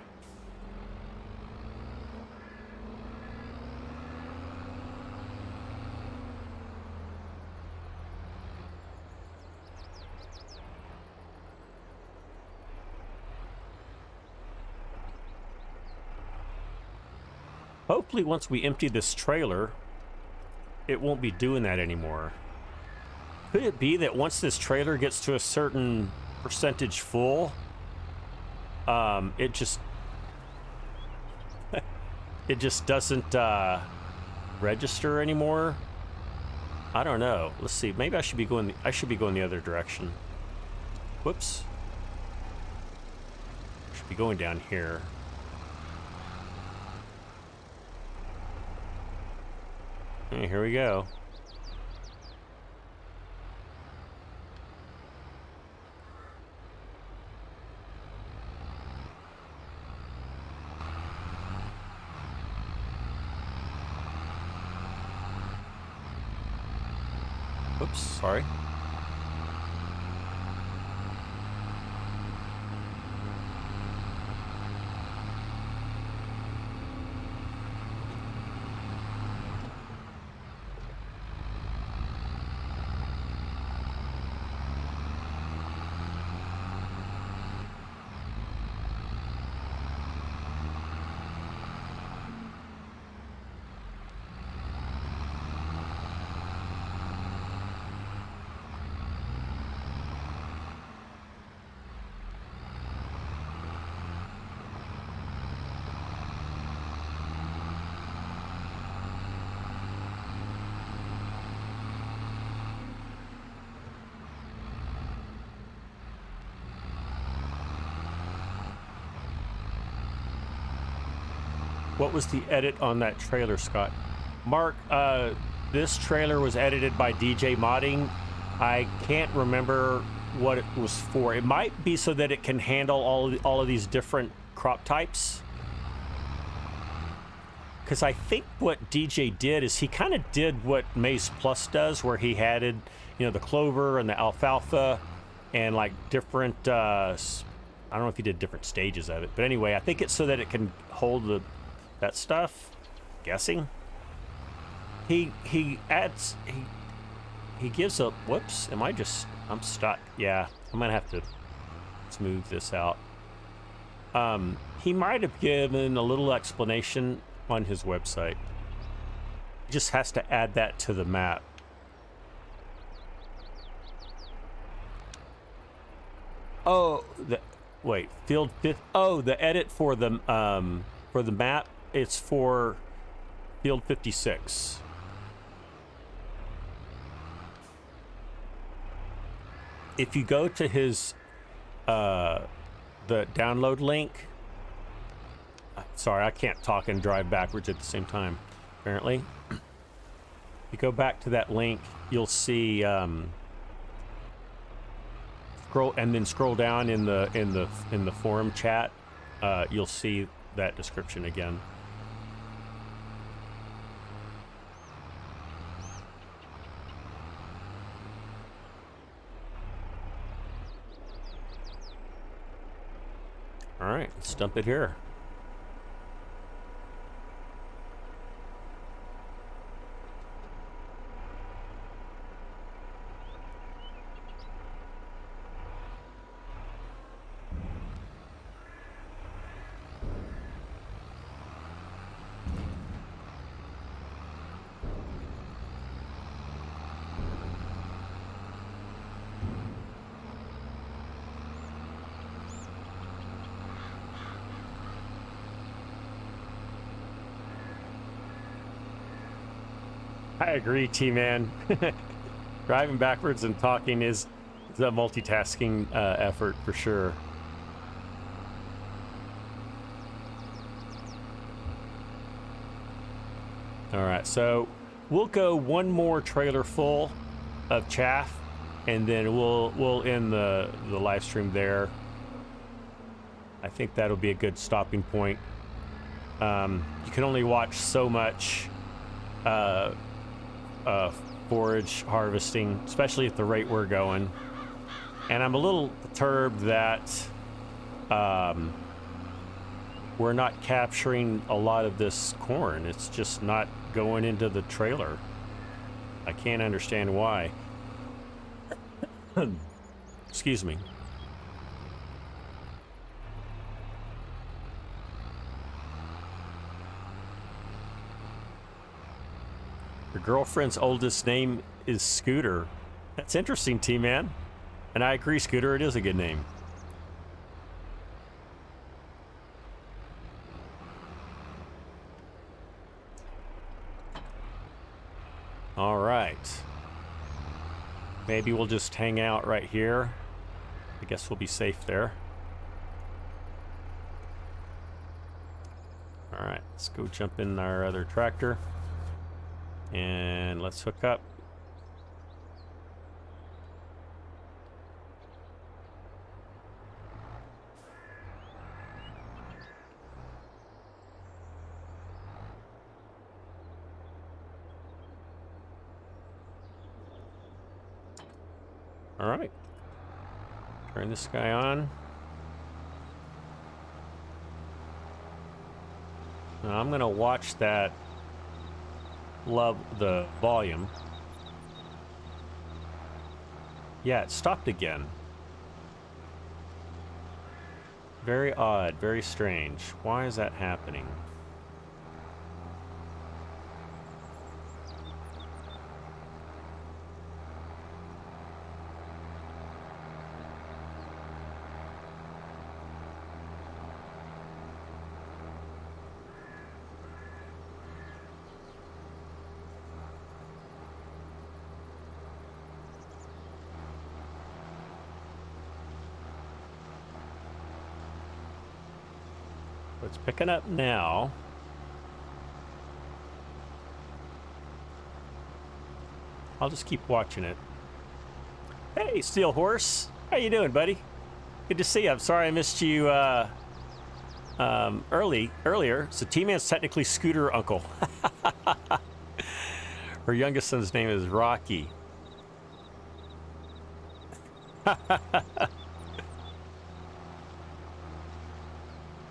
Hopefully once we empty this trailer, it won't be doing that anymore. Could it be that once this trailer gets to a certain percentage full, it just it just doesn't register anymore? I don't know. Let's see. Maybe I should be going the other direction. Whoops. I should be going down here. Okay, here we go. Oops, sorry. What was the edit on that trailer, Scott? Mark, this trailer was edited by DJ Modding. I can't remember what it was for. It might be so that it can handle all of these different crop types. Because I think what DJ did is he kind of did what Maize Plus does, where he added, you know, the clover and the alfalfa and like different, I don't know if he did different stages of it. But anyway, I think it's so that it can hold that stuff. Guessing. He gives a, whoops, I'm stuck. Yeah, I'm gonna have to smooth this out. He might have given a little explanation on his website. He just has to add that to the map. Oh, wait, field 5. Oh, the edit for the map, it's for field 56. If you go to his the download link, sorry, I can't talk and drive backwards at the same time, apparently. You go back to that link, you'll see scroll down in the forum chat, you'll see that description again. All right, let's dump it here. I agree, T-Man. Driving backwards and talking is a multitasking effort for sure. All right, so we'll go one more trailer full of chaff, and then we'll end the live stream there. I think that'll be a good stopping point. You can only watch so much forage harvesting, especially at the rate we're going. And I'm a little perturbed that we're not capturing a lot of this corn. It's just not going into the trailer. I can't understand why. Excuse me. Your girlfriend's oldest name is Scooter. That's interesting, T-Man. And I agree, Scooter, it is a good name. All right. Maybe we'll just hang out right here. I guess we'll be safe there. All right, let's go jump in our other tractor. And let's hook up. All right. Turn this guy on. Now I'm going to watch that. Love the volume. Yeah, it stopped again. Very odd, very strange. Why is that happening? It's picking up now. I'll just keep watching it. Hey, Steel Horse. How you doing, buddy? Good to see you. I'm sorry I missed you earlier. So T-Man's technically Scooter uncle. Her youngest son's name is Rocky.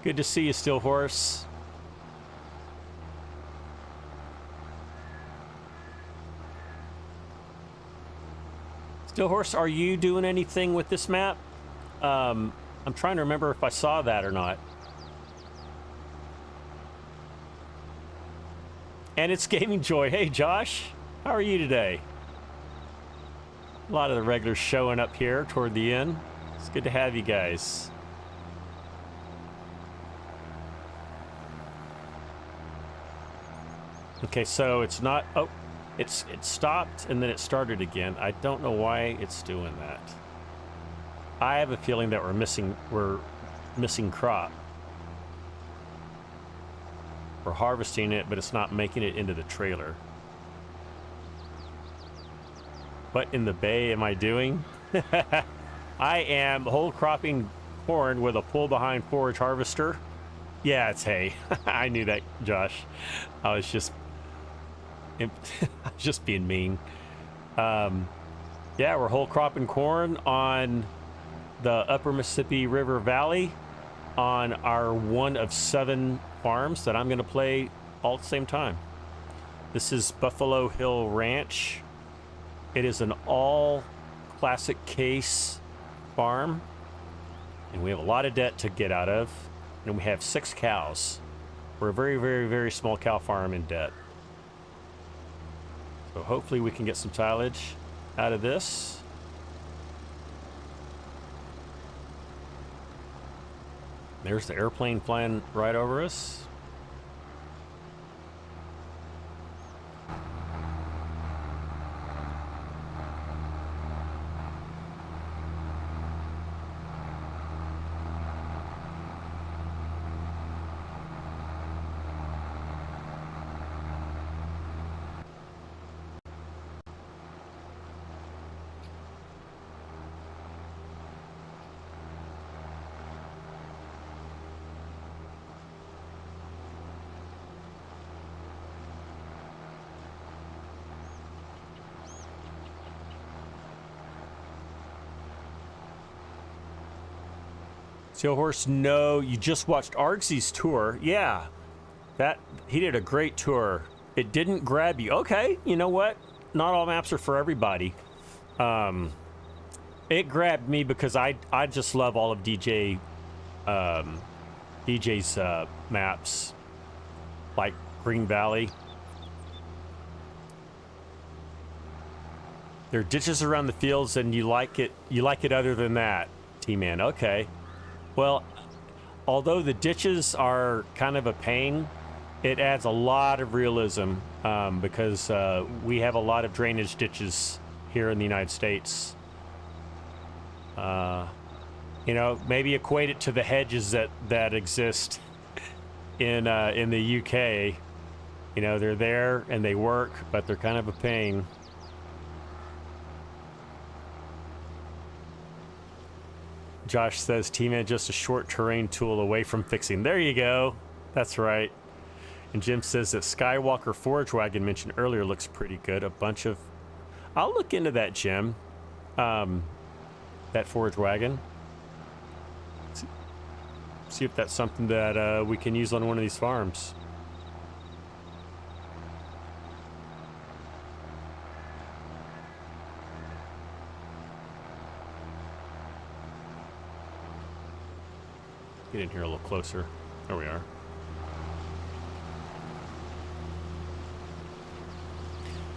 Good to see you, Steel Horse. Steel Horse, are you doing anything with this map? I'm trying to remember if I saw that or not. And it's Gaming Joy. Hey, Josh. How are you today? A lot of the regulars showing up here toward the end. It's good to have you guys. Okay, so it's not, oh, it stopped and then it started again. I don't know why it's doing that. I have a feeling that we're missing crop. We're harvesting it, but it's not making it into the trailer. What in the bay am I doing? I am whole cropping corn with a pull behind forage harvester. Yeah, it's hay. I knew that, Josh. I was just being mean. Yeah, we're whole cropping corn on the Upper Mississippi River Valley on our one of 7 farms that I'm going to play all at the same time. This is Buffalo Hill Ranch. It is an all classic case farm, and we have a lot of debt to get out of, and we have 6 cows. We're a very, very, very small cow farm in debt. So hopefully we can get some tillage out of this. There's the airplane flying right over us. Steelhorse, no, you just watched Argsy's tour. Yeah, he did a great tour. It didn't grab you. Okay, you know what? Not all maps are for everybody. It grabbed me because I just love all of DJ's maps, like Green Valley. There are ditches around the fields, and you like it. You like it other than that, T-Man. Okay. Well, although the ditches are kind of a pain, it adds a lot of realism because we have a lot of drainage ditches here in the United States. You know, maybe equate it to the hedges that exist in the UK. You know, they're there and they work, but they're kind of a pain. Josh says, T-Man, just a short terrain tool away from fixing. There you go. That's right. And Jim says that Skywalker Forage Wagon mentioned earlier looks pretty good. A bunch of... I'll look into that, Jim. That Forage Wagon. See if that's something that we can use on one of these farms. Get in here a little closer. There we are.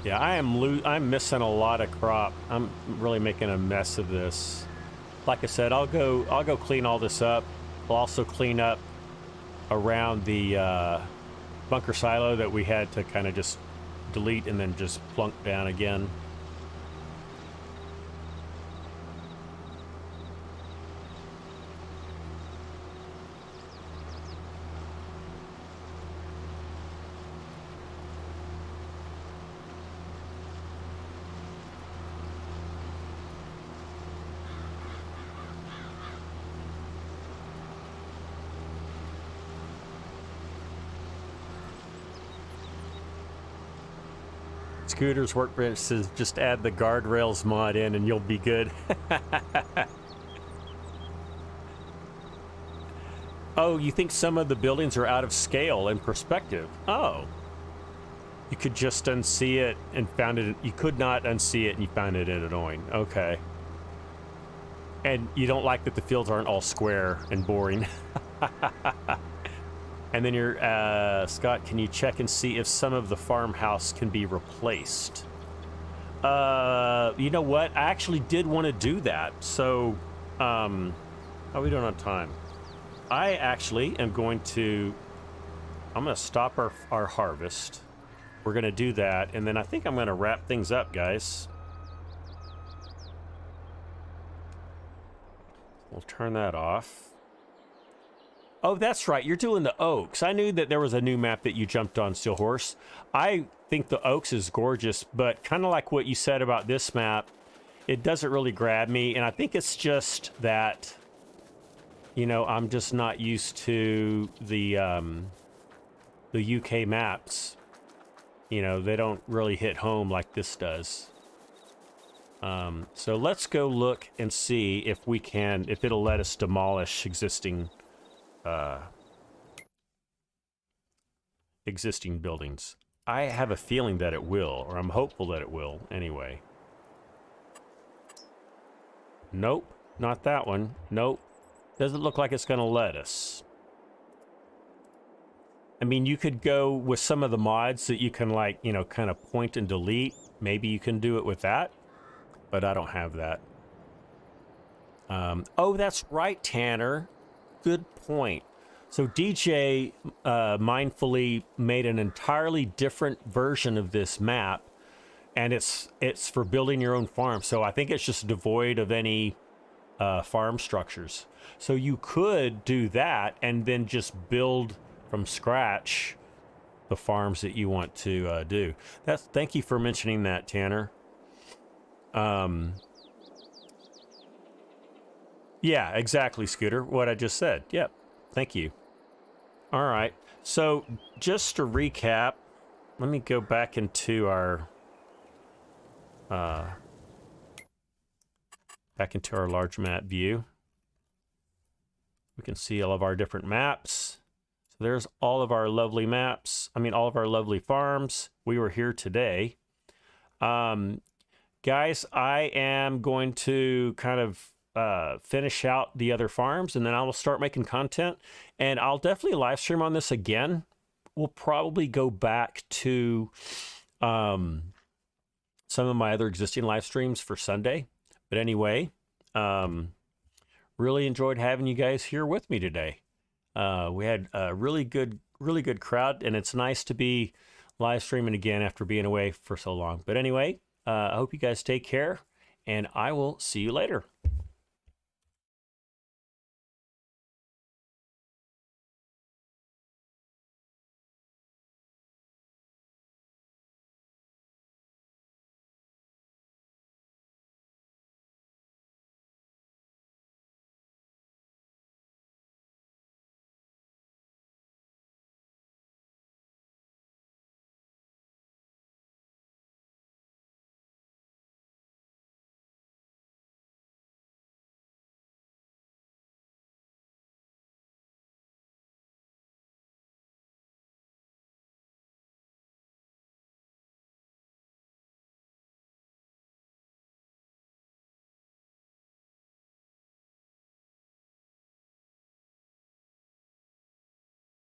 Yeah, I'm missing a lot of crop. I'm really making a mess of this. Like I said, I'll go clean all this up. I'll also clean up around the bunker silo that we had to kind of just delete and then just plunk down again. Scooter's Workbench says just add the guardrails mod in and you'll be good. Oh, you think some of the buildings are out of scale and perspective? Oh. You could just unsee it and found it. You could not unsee it and you found it annoying. Okay. And you don't like that the fields aren't all square and boring. And then you're, Scott, can you check and see if some of the farmhouse can be replaced? You know what? I actually did want to do that. So, how are we doing on time? I actually am going to, I'm going to stop our harvest. We're going to do that. And then I think I'm going to wrap things up, guys. We'll turn that off. Oh, that's right. You're doing the Oaks. I knew that there was a new map that you jumped on, Steelhorse. I think the Oaks is gorgeous, but kind of like what you said about this map, it doesn't really grab me. And I think it's just that, you know, I'm just not used to the UK maps. You know, they don't really hit home like this does. So let's go look and see if we can, if it'll let us demolish existing buildings. I have a feeling that it will, or I'm hopeful that it will anyway. Nope, not that one. Nope. Doesn't look like it's going to let us. I mean, you could go with some of the mods that you can, like, you know, kind of point and delete. Maybe you can do it with that, but I don't have that. Oh, that's right, Tanner. Good point. So DJ mindfully made an entirely different version of this map, and it's for building your own farm. So I think it's just devoid of any farm structures. So you could do that and then just build from scratch the farms that you want to do. Thank you for mentioning that, Tanner. Yeah, exactly, Scooter. What I just said. Yep. Thank you. All right. So just to recap, let me go back into our large map view. We can see all of our different maps. So there's all of our lovely maps. I mean, all of our lovely farms. We were here today. Guys, I am going to kind of finish out the other farms, and then I will start making content. And I'll definitely live stream on this again. We'll probably go back to some of my other existing live streams for Sunday. But anyway, really enjoyed having you guys here with me today. We had a really good crowd, and it's nice to be live streaming again after being away for so long. But anyway, I hope you guys take care, and I will see you later.